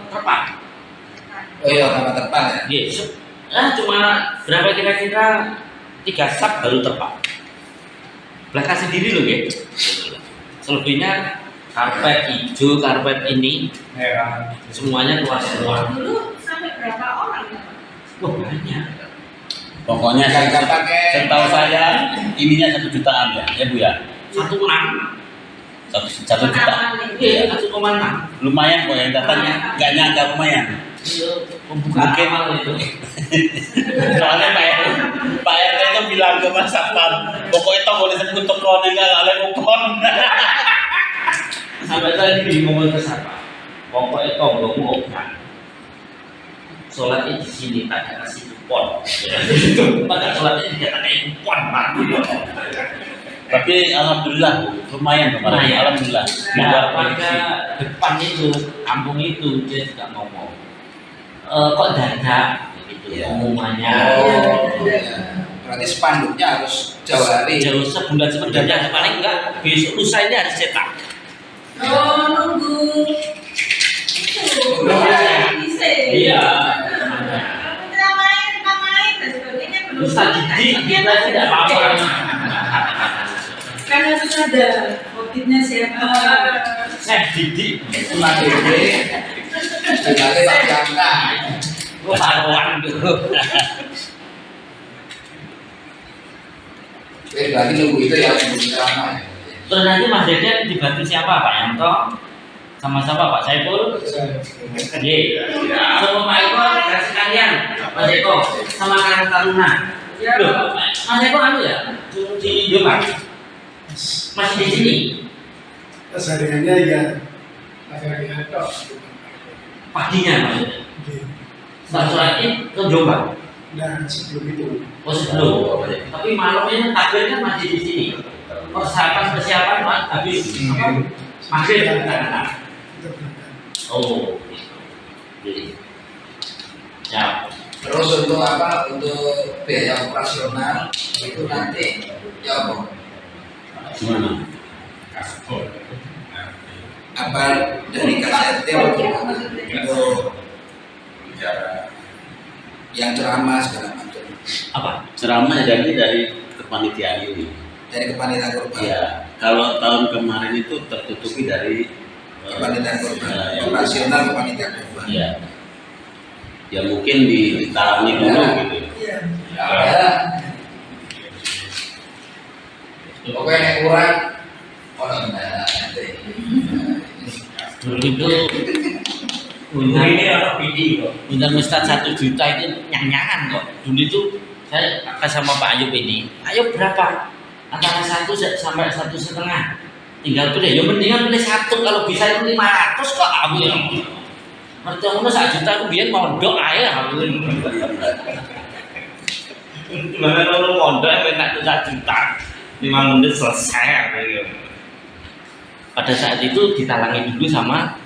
terpak. Oh iya tambah terpal ya. Yes. Cuma berapa kira-kira 3 sak baru terpak. Belakang sendiri loh, ya. Selebihnya karpet hijau, karpet ini Merah. semuanya keluar semua. Dulu sampai berapa orang ya? Wah, banyak. Pokoknya Nggak pakai. setahu saya ininya 1 jutaan ya Bu ya. 1,6. 1 juta. Iya, 1,6. Lumayan kok yang datangnya. Nggak nyangka lumayan. Iya, pembukaan Mungkin. awal itu. Soalnya Pak RT itu bilang ke Mas Satpam, pokoknya toh boleh sebut toko nggak oleh kupon. Sampai tadi ngomong ke siapa? Pokoknya tonggomu obat. Sholatnya di sini tak ada kasih kupon. Pada sholatnya tidak ada kupon, Pak. Tapi alhamdulillah lumayan kemarin. Lumayan. Alhamdulillah. Nah, pada depan itu, kampung itu dia juga ngomong, kok dadak gitu Iya. pengumumannya. Oh iya. Berarti spanduknya harus jauh hari. Jauh sebulan sebenarnya paling enggak besok lusa ini harus cetak. Oh, nunggu itu bisa. Iya. Kita main dan sebagainya belum. Lusa didik kita tidak apa-apa. Kan harus ada outfitnya siapa. Saya didik. Cuma gede. Sekali tak jangka. Gue paruan dulu. Jadi berarti nunggu itu ya nunggu ceramah. Ya. Terus nanti Mas Deden dibantu siapa? Pak Yanto? Sama siapa? Pak Saiful? Iya. Sama Pak Eko dan sekalian Mas Eko sama Karang Taruna. Loh, Mas Eko anu ya? Di Jombang? Masih di sini? Kesehariannya ya kesehariannya toh. Paginya maksudnya? Setelah sholat Id ke Jombang? Nah sebelum itu Oh sebelum? Tapi malamnya takbir kan masih di sini? Persiapan habis maghrib kan? kita berangkat. Oh, gitu. Ya. Terus untuk apa? Untuk biaya operasional itu nanti ya apa? Gimana? Apa dari KSRT atau gimana? Untuk yang ceramah segala macam Apa? Ceramah dari kepanitiaan ini. dari kepanitiaan korban. Ya, kalau tahun kemarin itu tertutupi dari Kepanitiaan korban. ya, Operasional kepanitiaan korban. ya, ya mungkin ditalangi dulu gitu. Iya. Ya. Pokoknya yang kurang orang nanti. Dulu itu undang Ustaz 1 juta itu nyanyangan kok. Dulu itu saya sama Pak Ayub ini, ayo berapa? Antara 1 sampai 1,5. Tinggal pilih, ya mendingan pilih 1 kalau bisa itu 500 kok aku ya. Mertua 1 juta aku biar mondok aja aku. Gimana kalau mondok enak tuh 1 juta 5 menit selesai gitu. Pada saat itu ditalangi dulu sama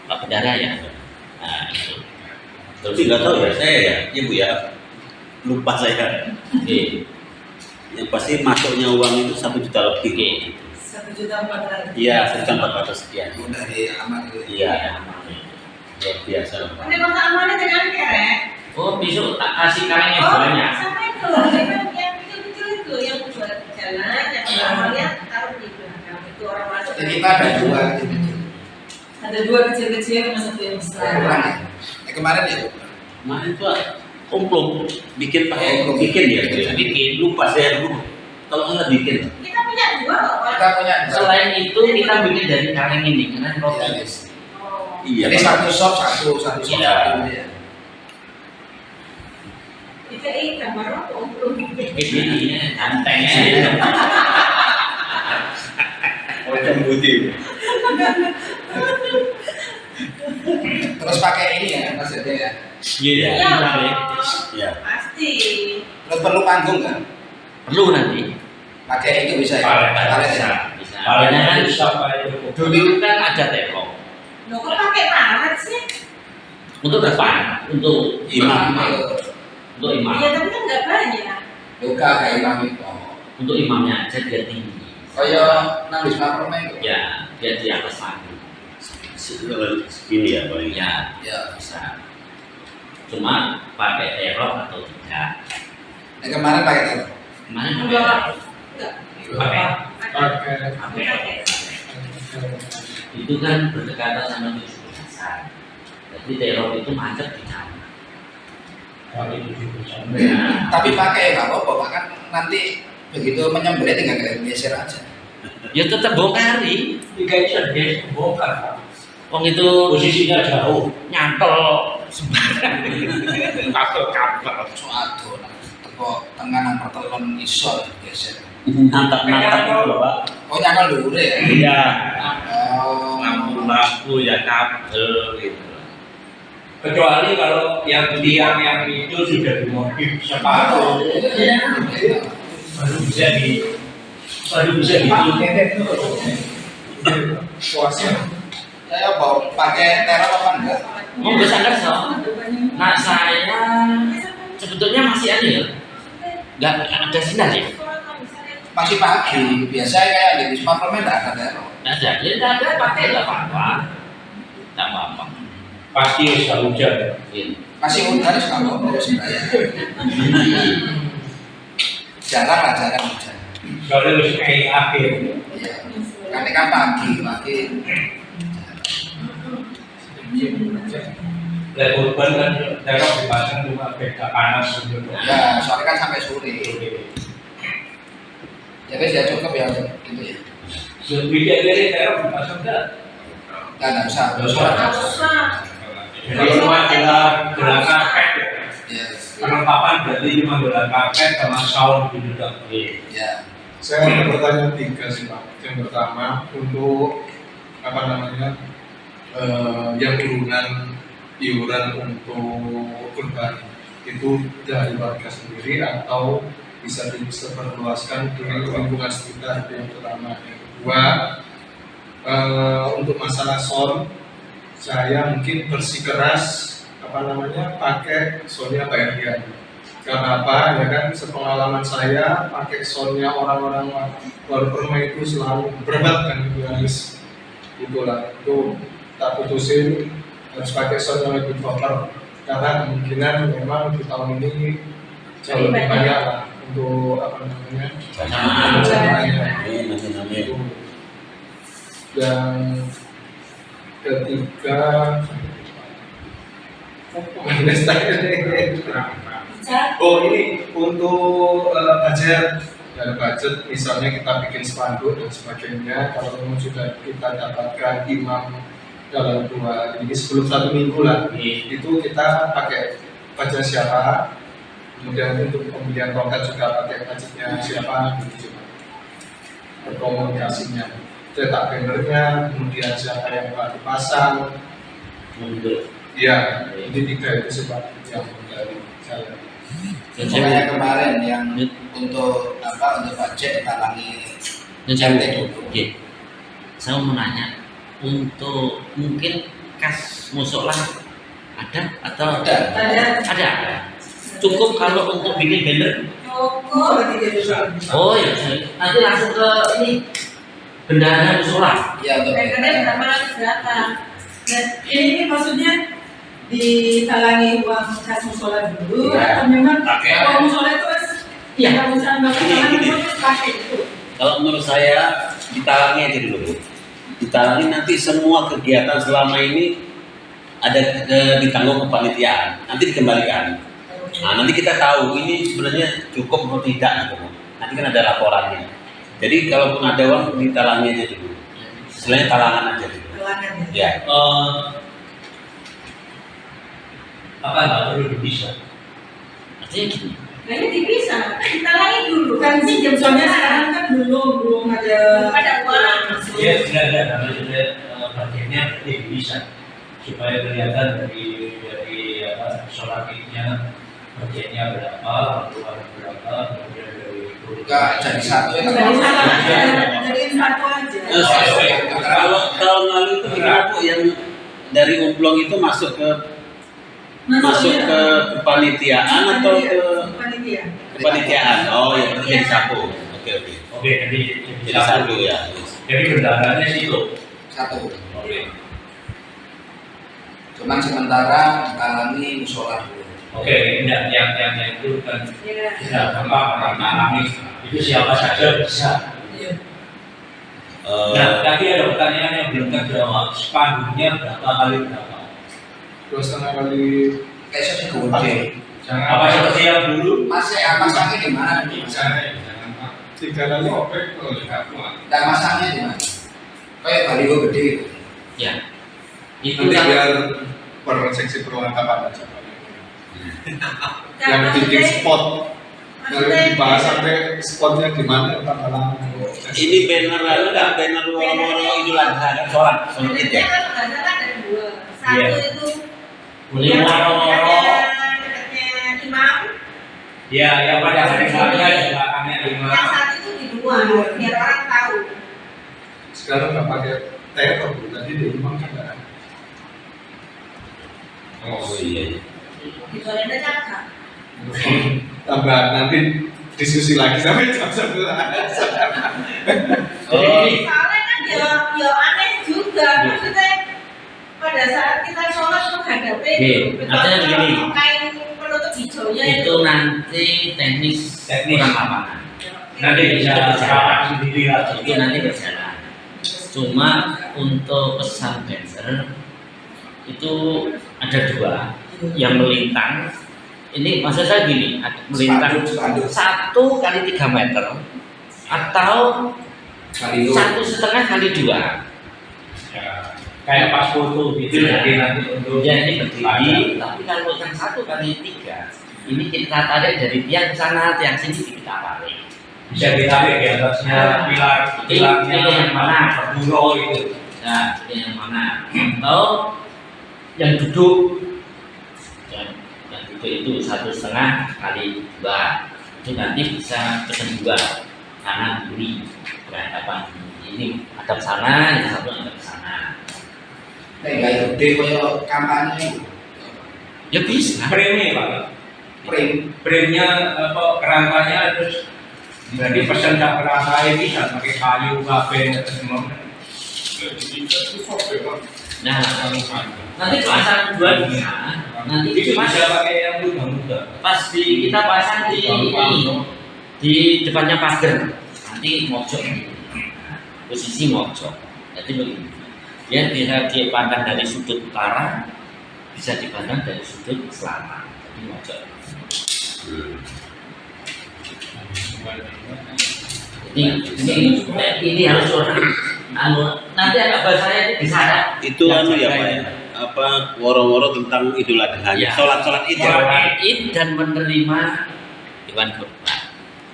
Pak Bendara ya. Nah, itu. Tapi nggak tahu ya saya ya Bu ya, lupa saya. Oke. Yang pasti masuknya uang itu 1 juta lebih. Oke. 1.400.000. Iya, 1.400 sekian. Itu dari amat itu. Iya, luar biasa. Ini masa amalnya dengan kerek. Oh, besok tak kasih kaleng yang Oh, banyak. sama itu. Yang kecil-kecil itu yang buat jalan, yang amalnya taruh di belakang. Itu orang masuk. Jadi kita ada dua kecil-kecil. Ada 2 kecil-kecil sama 1 yang besar. Kurang ya? Kemarin ya? Kemarin tuh umplung bikin pakai Oh, bikin ya, Bu ya? Bikin. Lupa saya dulu. Kalau nggak bikin. Kita punya 2 kok, Pak. Kita punya dua. Selain itu kita bikin dari kaleng ini karena Iya, roti. guys. Oh. Iya. Jadi Pak. satu shop satu Iya. ya. Itu gambar apa? Ini ganteng ya. Macam putih. Terus pakai ini ya Mas Dede ya. Iya, Iya, Ya. pasti. Terus perlu panggung kan? perlu nanti. Pakai itu bisa ya. Palet, Palet ya. Bisa. Paling Karena kan bisa paling cukup. dulu kan ada teko Loh, kok pakai palet sih? untuk depan, untuk Imam. untuk imam, Iya, tapi kan nggak banyak. Luka kayak imam itu. untuk imamnya aja dia tinggi. Kaya nang Wisma Permen itu. Ya, dia di atas panggung. Ini ya paling. Ya, Ya. bisa. Cuma pakai terok atau tidak. Yang kemarin pakai itu. Kemarin pakai Enggak. terok. Enggak. Pakai. Pakai. Pakai. Itu kan berdekatan sama 17-an. Jadi terok itu macet di sana. Paling 70%. Nah, Tapi pakai nggak apa-apa, kan nanti begitu menyembelih tinggal geser aja. ya tetap bongkari. Tiga itu dia bongkar. Wong itu Posisinya jauh. nyantol sembarang. Kabel-kabel. Suatu teko tengah nang pertelon iso geser. Nantap-nantap itu loh Pak. Oh nyangkal dulu ya. Iya. Oh. Lampu-lampu ya kabel gitu. Kecuali kalau yang tiang yang itu sudah dimodif separuh, baru bisa di Puasnya. Saya mau pakai teror apa enggak? Mau besar kan so? Nah saya sebetulnya masih ada ya. Nggak ada sinar ya. Masih pagi. Biasanya kayak di Wisma Permen enggak ada teror. Nggak ada. Ya nggak ada pakai nggak apa-apa. Nggak apa-apa. pasti bisa hujan. Gitu. Masih hujan kalau mau sebenarnya. Jarang lah jarang hujan. Kalau harus kayak akhir. Iya. Kan pagi. Lah korban kan daerah dipasang cuma beda panas gitu. Ya, soalnya kan sampai sore. Ya wes ya cukup ya gitu ya. Sebida dari daerah dipasang enggak? Enggak usah. Nggak usah. Nggak usah. Jadi cuma gelang karpet ya. Yes. Perlengkapan berarti cuma gelang karpet sama saung gitu dong. Ya. Saya ada pertanyaan 3 sih Pak. Yang pertama untuk apa namanya yang turunan iuran untuk kurban itu dari warga sendiri atau bisa disebarluaskan ke lingkungan sekitar. Itu yang pertama. Yang kedua untuk masalah sound, saya mungkin bersikeras apa namanya pakai soundnya bayar. Karena apa? Ya kan sepengalaman saya pakai soundnya orang-orang baru permai itu selalu berat kan gitu harus itulah itu tak putusin harus pakai sound yang lebih proper karena kemungkinan memang di tahun ini jauh lebih banyak lah untuk apa namanya itu. Dan ketiga oh ini untuk budget dari budget misalnya kita bikin spanduk dan sebagainya kalau memang sudah kita dapatkan imam dalam 2 hari ini sebelum 1 minggu lah itu kita pakai budget siapa kemudian untuk pembelian roket juga pakai budgetnya siapa gitu juga berkomunikasinya cetak bannernya kemudian siapa yang akan dipasang Untuk ya ini 3 itu sebab yang dari saya. dan Saya saya kemarin yang untuk apa untuk budget ditalangi dan saya RT dulu. oke. Saya mau nanya untuk mungkin kas musola ada atau Ada. cukup kalau untuk bikin banner. Oh ya, nanti langsung ke ini bendahara musola. Ya untuk Kadang-kadang berapa? Dan ini maksudnya ditalangi uang kas musola dulu Iya. atau memang Pakai. uang musola itu kan Iya. kalau misalnya nggak pakai itu. Kalau menurut saya ditalangi aja dulu. Ditalangi nanti semua kegiatan selama ini ada ditanggung kepanitiaan, nanti dikembalikan. Nah, nanti kita tahu ini sebenarnya cukup atau tidak gitu. Nanti kan ada laporannya. Jadi kalaupun ada uang ditalangi aja dulu. Istilahnya talangan aja dulu. Talangan Ya. Apa nggak perlu dipisah? Artinya gini, Nah ini dipisah, kita lagi dulu Kan sih jam soalnya sekarang kan belum ada uang. Ya tidak ada maksudnya bagiannya bisa supaya kelihatan dari apa sholat idnya bagiannya berapa, keluar berapa, kemudian dari Enggak jadi satu ya. jadiin satu aja. Kalau tahun lalu itu berapa yang dari umplong itu masuk ke kepanitiaan atau ke panitia. kepanitiaan? Oh ya berarti jadi satu. Oke. Oke, jadi Jadi satu ya. Jadi bendaharanya sih itu. Satu. Oke. Cuman sementara ditalami musola dulu. Oke, yang itu kan Ya. tidak gampang orang alami itu siapa saja bisa. Nah, tadi ada pertanyaan yang belum terjawab. Spanduknya berapa kali berapa? 2,5 kali. Kayak saya gede. Apa seperti yang dulu? Masaknya di mana? Jangan Pak. 3 kali. Sobek kalau tidak kuat. Dan masaknya di mana? Kayak baliho gede. ya itu Nanti kan biar per seksi perlengkapan aja. Nah, Yang bikin spot. Kalau maksudnya- dibahas sampai spotnya di mana tanggal lama. Ini banner lalu nggak banner woro-woro Idul Adha kan sholat id Sebenarnya ya. kan nggak salah ada dua. Satu Iya. itu Boleh yang woro-woro. dekatnya imam, Ya, yang pada hari saya di belakangnya lima. yang satu itu di dua, biar orang tahu. Sekarang nggak pakai teror, tadi di imam kan nggak ada. Oh iya. Di Golenda Cakra. Tambah nanti diskusi lagi sampai jam 11. Jadi ini Soalnya kan ya aneh juga, maksudnya pada saat kita sholat menghadapi artinya begini. kain penutup hijaunya itu nanti teknis Teknis. kurang lapangan. nanti bisa rapat sendiri lagi. Itu nanti berjalan. Cuma untuk pesan banner itu ada dua yang melintang. Ini maksud saya gini, melintang Spanduk. 1 kali 3 meter atau Baliho. 1,5 kali 2. Ya, kayak pas foto gitu jadi nanti untuk Ya ini berdiri, tapi kalau yang 1 kali 3 ini kita tarik dari tiang sana, tiang sini kita tarik. bisa ditarik di atasnya pilarnya yang mana? buro itu. Nah, yang mana? Atau yang duduk, yang duduk itu 1,5 kali 2 itu nanti bisa pesen 2 kanan kiri berhadapan ini hadap sana, yang satu hadap sana. Kayak gede kayak kampanye. Ya bisa. Frame Pak. Print. Frame-nya apa kerangkanya terus jadi pesan tak kerangka ini bisa pakai kayu kafe semua. Itu sobek Pak. Nah, nanti pasang 2 bisa. Nanti Itu pas bisa pakai yang mudah-mudah. pas kita pasang di ini di depannya pagar nanti mojok posisi mojok. Jadi begini, dia bisa dipandang dari sudut utara, bisa dipandang dari sudut selatan. Jadi mojok. Ini harus orang nanti ada bahasanya itu bisa ada. Itu anu ya Pak ya. Apa woro-woro tentang Idul Adha. Ya. Sholat id ya. Sholat id dan menerima hewan kurban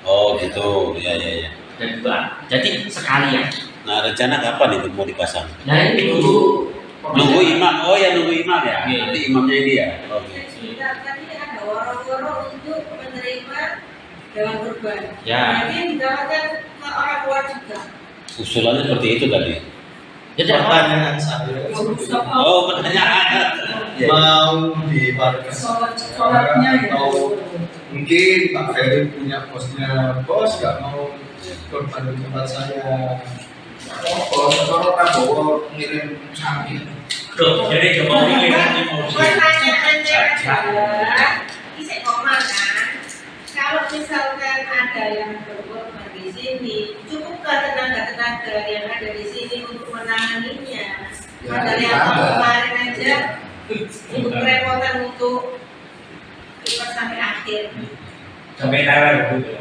Oh gitu. Ya. dan dua. Jadi sekalian. Nah rencana kapan itu mau dipasang? Nah ini dulu Nunggu imam. Oh ya nunggu imam ya. Iya. Nanti imamnya ini ya. Oke. Tadi ada woro-woro untuk menerima hewan kurban. Ya. Jadi didapatkan ke orang tua juga. Usulannya seperti itu tadi. Jadi apa? Pertanyaan saya, Oh pertanyaan. mau dibagikan Sholatnya ya. atau mungkin Pak Ferry punya bosnya, bos nggak mau korban di tempat saya. Oh, kalau Prabowo ngirim sapi. Tuh, jadi coba ini emosi. Pertanyaannya adalah, ini saya ngomong kan, kalau misalkan ada yang berkorban di sini, cukupkah tenaga-tenaga yang ada di sini untuk menanganinya? Ya, Padahal yang ditambah. kemarin aja untuk kerepotan untuk ikut sampai akhir. Sampai darah gitu.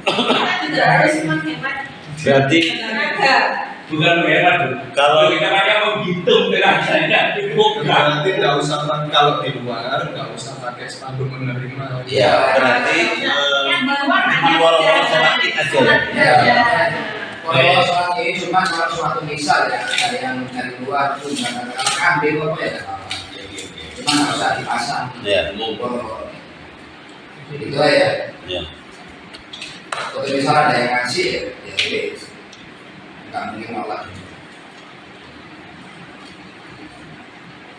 Kita juga harus menghemat Berarti tenaga. bukan menghemat. Kalau kita pakai menghitung tenaganya cukup nggak? Berarti nggak usah kalau di luar nggak usah pakai spanduk menerima. Iya. berarti awal-awal sholat id aja ya. Ya. Kalau sholat ini cuma suatu misal ya, ada yang dari luar itu nggak ambil apa ya, cuma nggak usah dipasang. Ya. Oh, itu aja. Ya. Kalau misal ada yang ngasih, ya wis. Nggak mungkin nolak.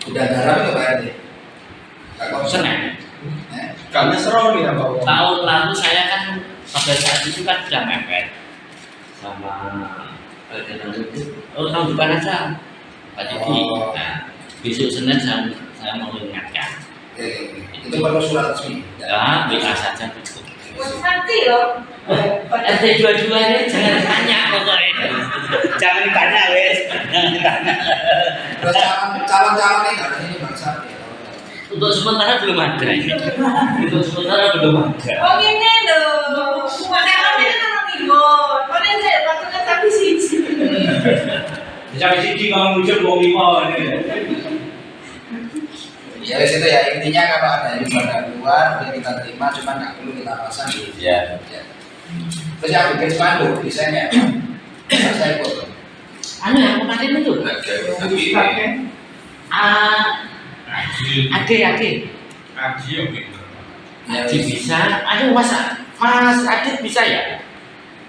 Udah garam itu Pak RT? Nggak konsen. Senang. Karena seroni ya Pak. Tahun lalu saya kan pada saat itu kan sudah mepet sama tahun depan aja Pak Didi. Oh. Nah, besok Senin saya mau mengingatkan. Itu perlu surat resmi. Ya, WA saja cukup. Nanti loh. RT dua-duanya jangan tanya pokoknya. Jangan ditanya wes. Jangan ditanya. Terus calon-calon ini nggak ada ini bangsa. Untuk sementara belum ada ini. Untuk sementara belum ada. Oh ini loh. Padahal ini kan minggu. Kalau ini waktu kan tapi siji. Sampai sini kamu muncul mau lima ini. Ya di situ ya, intinya kalau ada yang ibadah luar ya kita terima, cuma nggak perlu kita pasang di. Ya. Terus yang bikin spanduk desainnya saya ikut. Anu yang kemarin itu. Ade. Aji yang gitu. Ade bisa. Aduh Mas Adit bisa ya?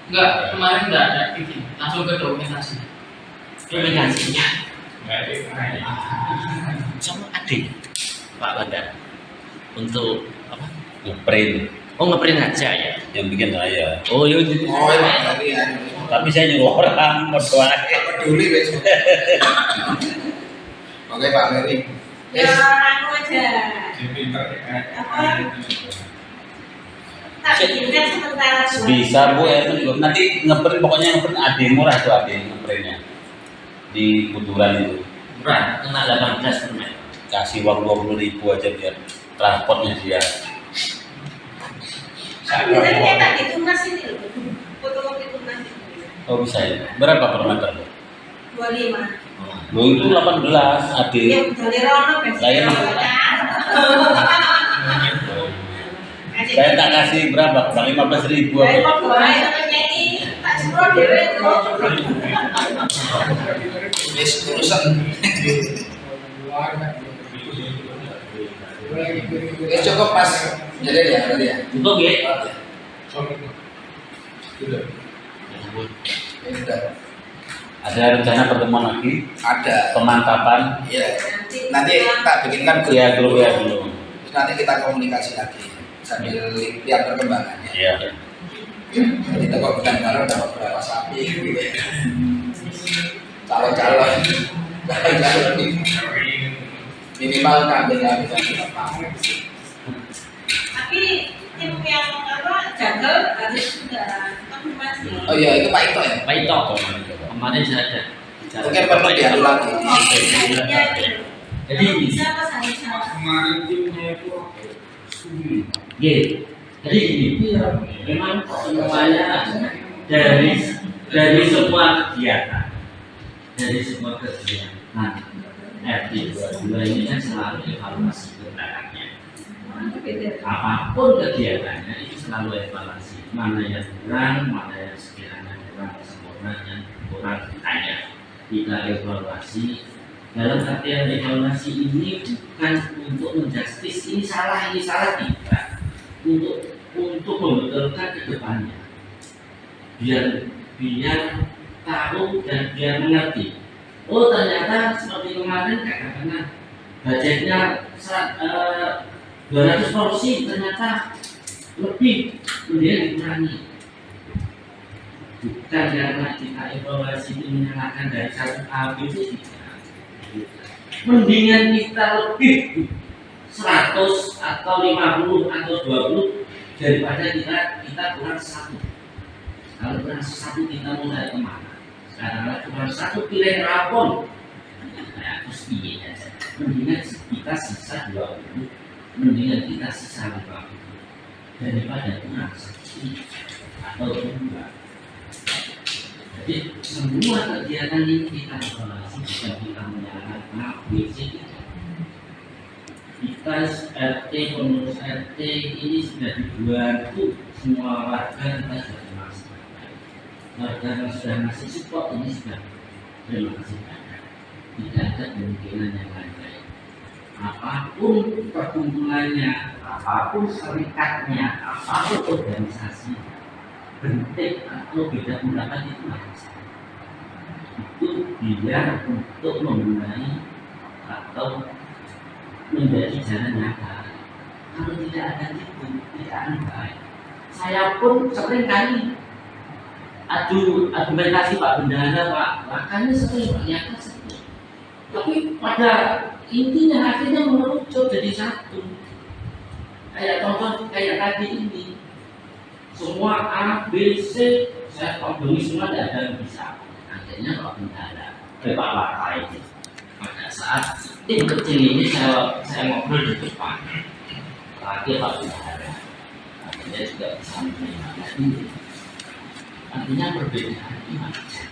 Enggak, kemarin enggak ada bikin, langsung ke dokumentasi. Dokumentasinya Baik. sama Ade Pak Bandar untuk apa? Ngeprint Oh ngeprint aja ya? yang bikin saya. Oh iya. Oh iya, iya. Tapi saya nyuruh orang berdoa. Peduli besok. Oke Pak Meri. Ya anu aja. Di pinter. Tak bikinkan sementara dulu. Bisa Bu Erwin juga. Nanti ngeprint pokoknya ngeprint ade murah tuh ade ngeprintnya di kuduran itu. Murah, kena 18 per meter. Kasih uang 20.000 aja biar transportnya dia. Biasanya cetak di tunas ini loh. Fotokopi tunas ini. Oh bisa ya. Berapa per meter? 25. Lo itu 18 ade. Ya dari Rono Lah, ya, Mas. Saya tak kasih berapa? 15.000 Dari apa? Papua itu penyanyi tak semprot dewe tuh. Wis urusan. Wis cukup Mas. Jadi ya tadi ya. Untuk ya? Sudah. Ya sudah. Ada rencana pertemuan lagi? Ada. Pemantapan? Iya. Nanti tak bikinkan grup. Ya belum ya belum. Terus nanti kita komunikasi lagi sambil lihat perkembangannya. Iya. Jadi toko bukan baru dapat berapa sapi gitu ya. Calon-calon minimal kambing yang bisa kita pakai. Tapi tim yang apa jagal harus sudah konfirmasi. Oh iya itu Pak Ito ya. Pak Ito kemarin saya ada. Mungkin perlu diadu lagi. Jadi bisa pas hari Sabtu. Kemarin timnya itu jadi gini, memang semuanya dari semua kegiatan, nah, RT 22 ini kan selalu evaluasi keberadaannya. Apapun kegiatannya itu selalu evaluasi, mana yang kurang, mana yang sekiranya kurang sempurna, yang kurang ditanya. Kita evaluasi. Dalam artian evaluasi ini bukan untuk menjustis ini salah tidak, untuk membetulkan ke depannya, biar tahu dan biar mengerti. Oh ternyata seperti kemarin katakanlah budgetnya 200 porsi ternyata lebih, kemudian dikurangi. Bukan karena kita evaluasi ini menyalahkan dari satu A B C tidak. Mendingan kita lebih 100 atau 50 atau 20 daripada kita kurang satu. Kalau kurang satu kita mulai kemana? Sekarang kurang satu pilih rapon. Nah, terus iya aja. Mendingan kita sisa 20, mendingan kita sisa 50 daripada kurang satu atau 2. Jadi semua kegiatan ini kita evaluasi, bukan kita menyalahkan A, B, C, tidak. Kita RT, pengurus RT ini sudah dibantu semua warga, kita sudah termasuk. Warga yang sudah ngasih support ini sudah terima kasih banyak. Tidak ada kemungkinan yang lain. Apapun perkumpulannya, apapun serikatnya, apapun organisasi, bentuk atau beda pendapat itu harus itu biar untuk memulai atau menjadi jalan yang baik. Kalau tidak ada itu, tidak akan baik. Saya pun sering kali argumentasi Pak Bendahara, Pak, makanya sering ternyata satu. Tapi pada intinya akhirnya merujuk jadi satu. Kayak contoh kayak tadi ini, semua A, B, C saya kompromi semua tidak ada yang bisa. Akhirnya Pak Bendahara, Pak Wakai pada saat tim kecil ini saya ngobrol di depan, lagi Pak Bendahara, akhirnya juga bisa menerima ini. Artinya perbedaan ini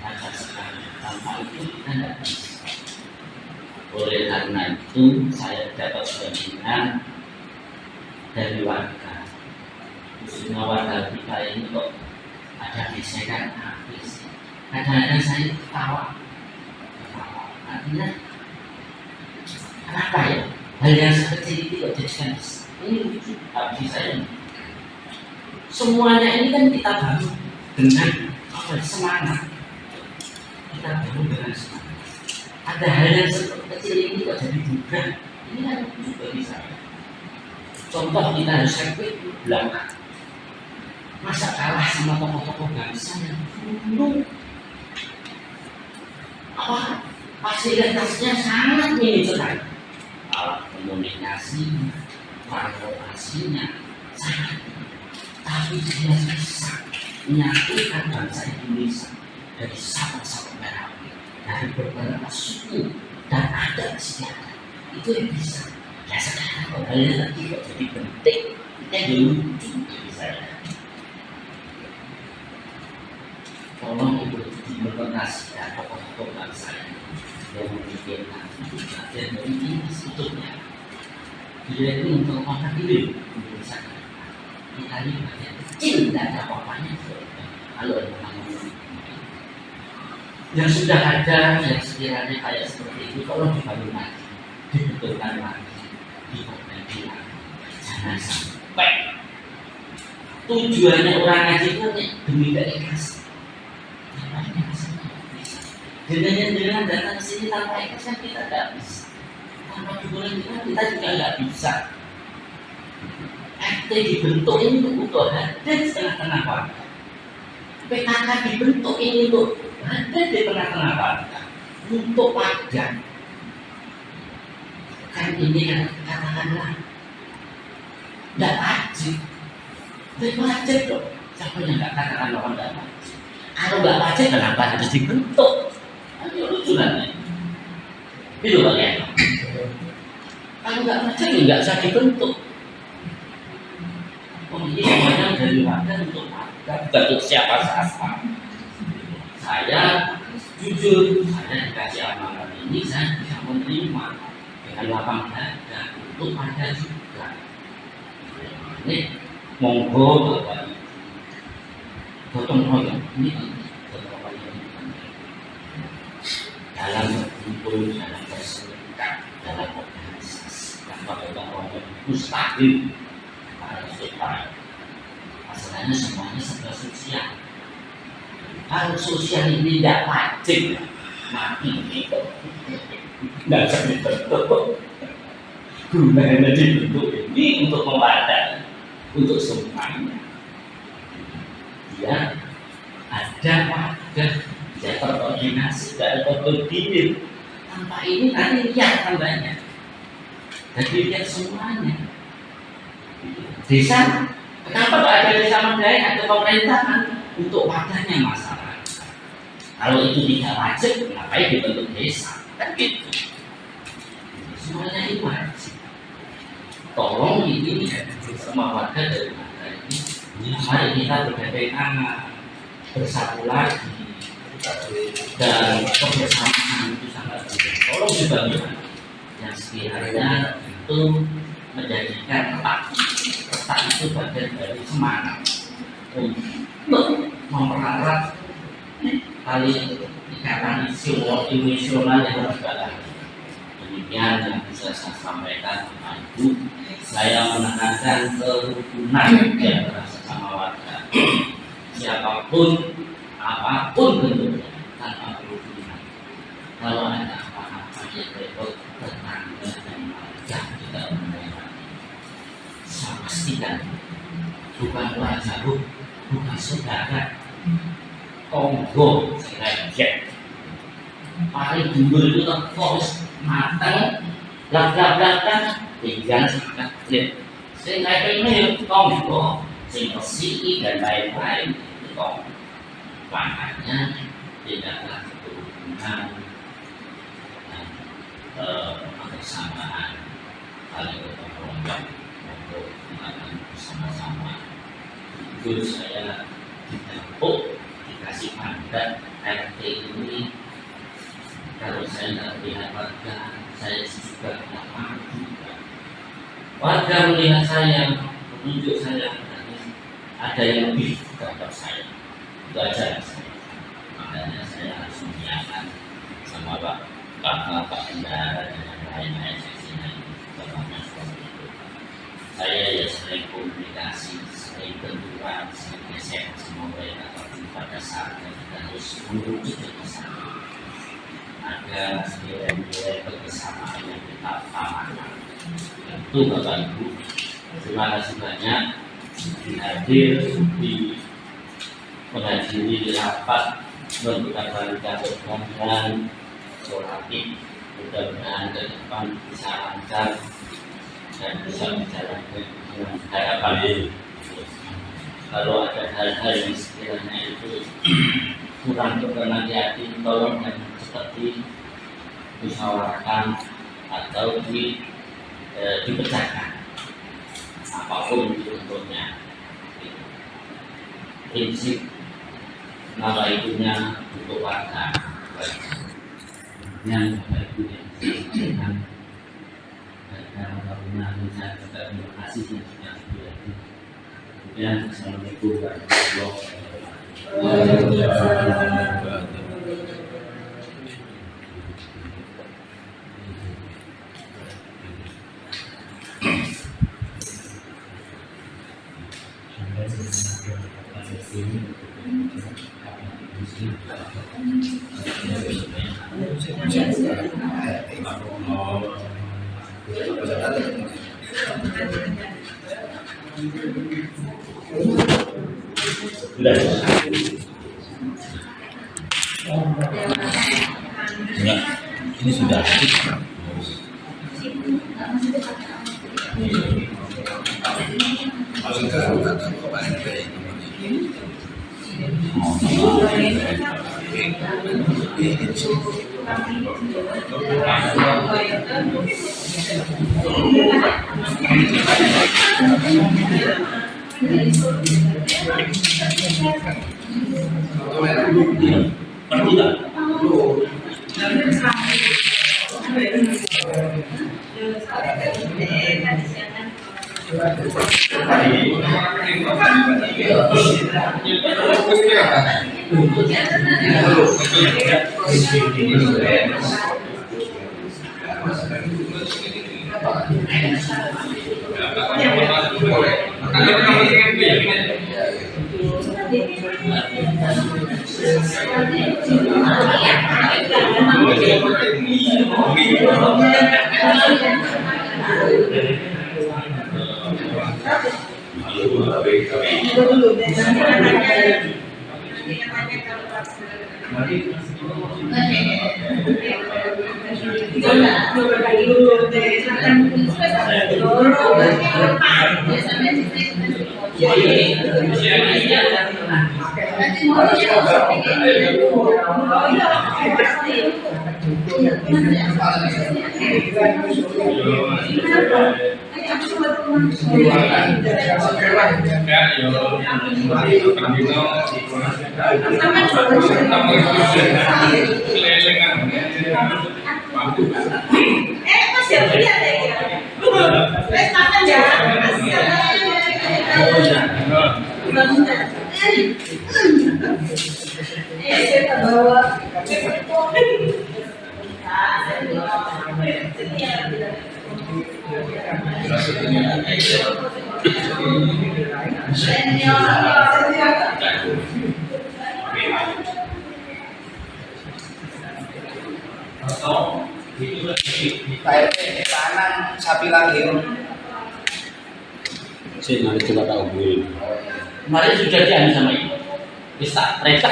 ada sekali, tanpa itu kita tidak bisa. Oleh karena itu saya dapat bimbingan dari warga, khususnya warga kita ini kok ada gesekan habis. Kadang-kadang saya ketawa. Artinya kenapa ya hal yang sekecil itu kok jadikan ini lucu habis saya. Semuanya ini kan kita bangun dengan semangat. Kita bangun dengan semangat. Ada hal yang kecil ini kok jadi mudah. Ini kan juga bisa. Contoh kita harus cek belakang. Masa kalah sama tokoh-tokoh bangsa yang dulu fasilitasnya sangat minim sekali. Alat komunikasi, transportasinya sangat, tapi dia bisa menyatukan bangsa Indonesia dari Sabang Merauke, dari beberapa suku dan adat sejarah. Itu yang bisa. Ya sekarang kembali lagi kok jadi penting. Kita lucu bagi saya. Tolong ibu diimplementasikan tokoh-tokoh bangsa yang memikirkan itu bagian dari ini sebetulnya. Dia itu untuk apa dulu Indonesia. Kita ini bagian kecil dan ada apa-apanya. Kalau yang sudah ada yang sekiranya kayak seperti itu, tolong dibangun lagi, dibetulkan lagi, diperbaiki lagi. Jangan sampai tujuannya orang ngaji itu demi keikhlasan. Dengan datang ke sini tanpa ikhlas kan kita tidak bisa. Tanpa dukungan kita juga tidak bisa. RT dibentuk ini untuk hadir di tengah-tengah warga. PKK dibentuk ini untuk hadir di tengah-tengah warga. Untuk warga. Kan ini kan katakanlah tidak wajib. Tidak wajib dong. Siapa yang tidak katakan bahwa tidak wajib? Kalau nggak wajib kenapa harus dibentuk? Itu lucuannya. Itu bagaimana? Kalau nggak wajib nggak usah dibentuk. Ini semuanya dari warga untuk warga, bukan untuk siapa-siapa. Saya jujur, saya dikasih amanat ini saya bisa menerima dengan lapang dada untuk warga juga. Ini monggo bapak gotong royong ini gotong royong dalam berkumpul, dalam berserikat, dalam organisasi, tanpa gotong royong mustahil. Masalahnya semuanya serba sosial. Kalau sosial ini tidak wajib, mati ini kok tidak bisa dibentuk. Gunanya dibentuk ini untuk memadai, untuk semuanya. Biar ada warga, bisa terkoordinasi, tidak terkoordinir. Tanpa ini nanti lihat tambahnya. Jadi lihat semuanya. Desa, kenapa tidak ada desa Mandai atau pemerintahan untuk wadahnya masyarakat? Kalau itu tidak wajib, ngapain dibentuk desa? Kan gitu. Semuanya itu wajib. Tolong ini semua warga dari Mandai ini, mari kita bergandeng tangan, bersatu lagi dan kebersamaan itu sangat penting. Tolong dibangun yang sekiranya itu menjadikan retak itu bagian dari semangat untuk mempererat tali ikatan emosional yang berjalan. Demikian yang bisa saya sampaikan Bapak Ibu. Saya menekankan kerukunan di antara sesama warga. Siapapun, apapun bentuknya, tanpa kerukunan. Kalau ada apa-apa yang repot, tetangga dan warga kita menerima. Saya pastikan bukan warga, bukan saudara. Tonggo sengaja. Paling dulu itu terfokus matang, belak-belak, tinggal kecil. Sehingga ini tonggo, sehingga siki dan lain-lain itu tonggo. Makanya tidaklah keturunan dan kebersamaan saling bertolong untuk melakukan bersama-sama. Itu saya didapuk dikasih mandat RT ini. Kalau saya tidak melihat warga, saya juga tidak mau juga. Warga melihat saya, menunjuk saya, ada yang lebih terhadap saya. Itu aja saya. Makanya saya harus menyiapkan sama Pak Bendahara dan yang lain-lain seksinya bagaimana seperti itu. Saya ya sering komunikasi, sering benturan, sering gesek semua mereka, tapi pada saat kita harus menuju ke sana. Ada nilai-nilai kebersamaan yang kita utamakan. Itu Bapak Ibu, terima kasih banyak hadir di menghadiri rapat bentukan balikan dan sholat Id. Mudah-mudahan ke depan bisa lancar dan bisa menjalankan dengan harapan. Kalau ada hal-hal yang sekiranya itu kurang berkenan di hati, tolong dan seperti musyawarahkan atau dipecahkan apapun itu bentuknya. Prinsip nama itunya untuk warga yang baik itu yang dan bangunan saya juga terima kasih yang sudah dilakukan. Kemudian assalamualaikum warahmatullahi wabarakatuh. Ini sudah Mas ya lihat ya. Wes makan ya. Saya bawa. Pak Anang sapi lagi. Saya nanti coba tahu gue. Kemarin sudah dianu sama ibu. Bisa mereka.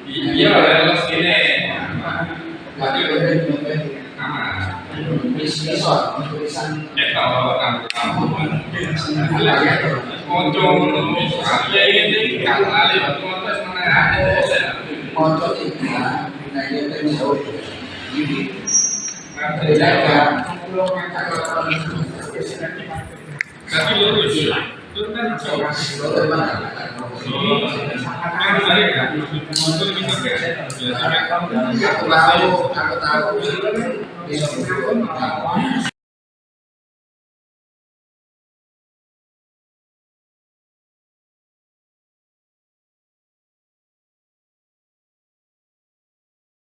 Iya, lepas gini. Kalau kamu untung apa ini kalau kali waktu motor mana ada Motor itu nah ini jauh. tapi lurus itu kan jauh. Kan balik kan motor bisa Aku tahu bisa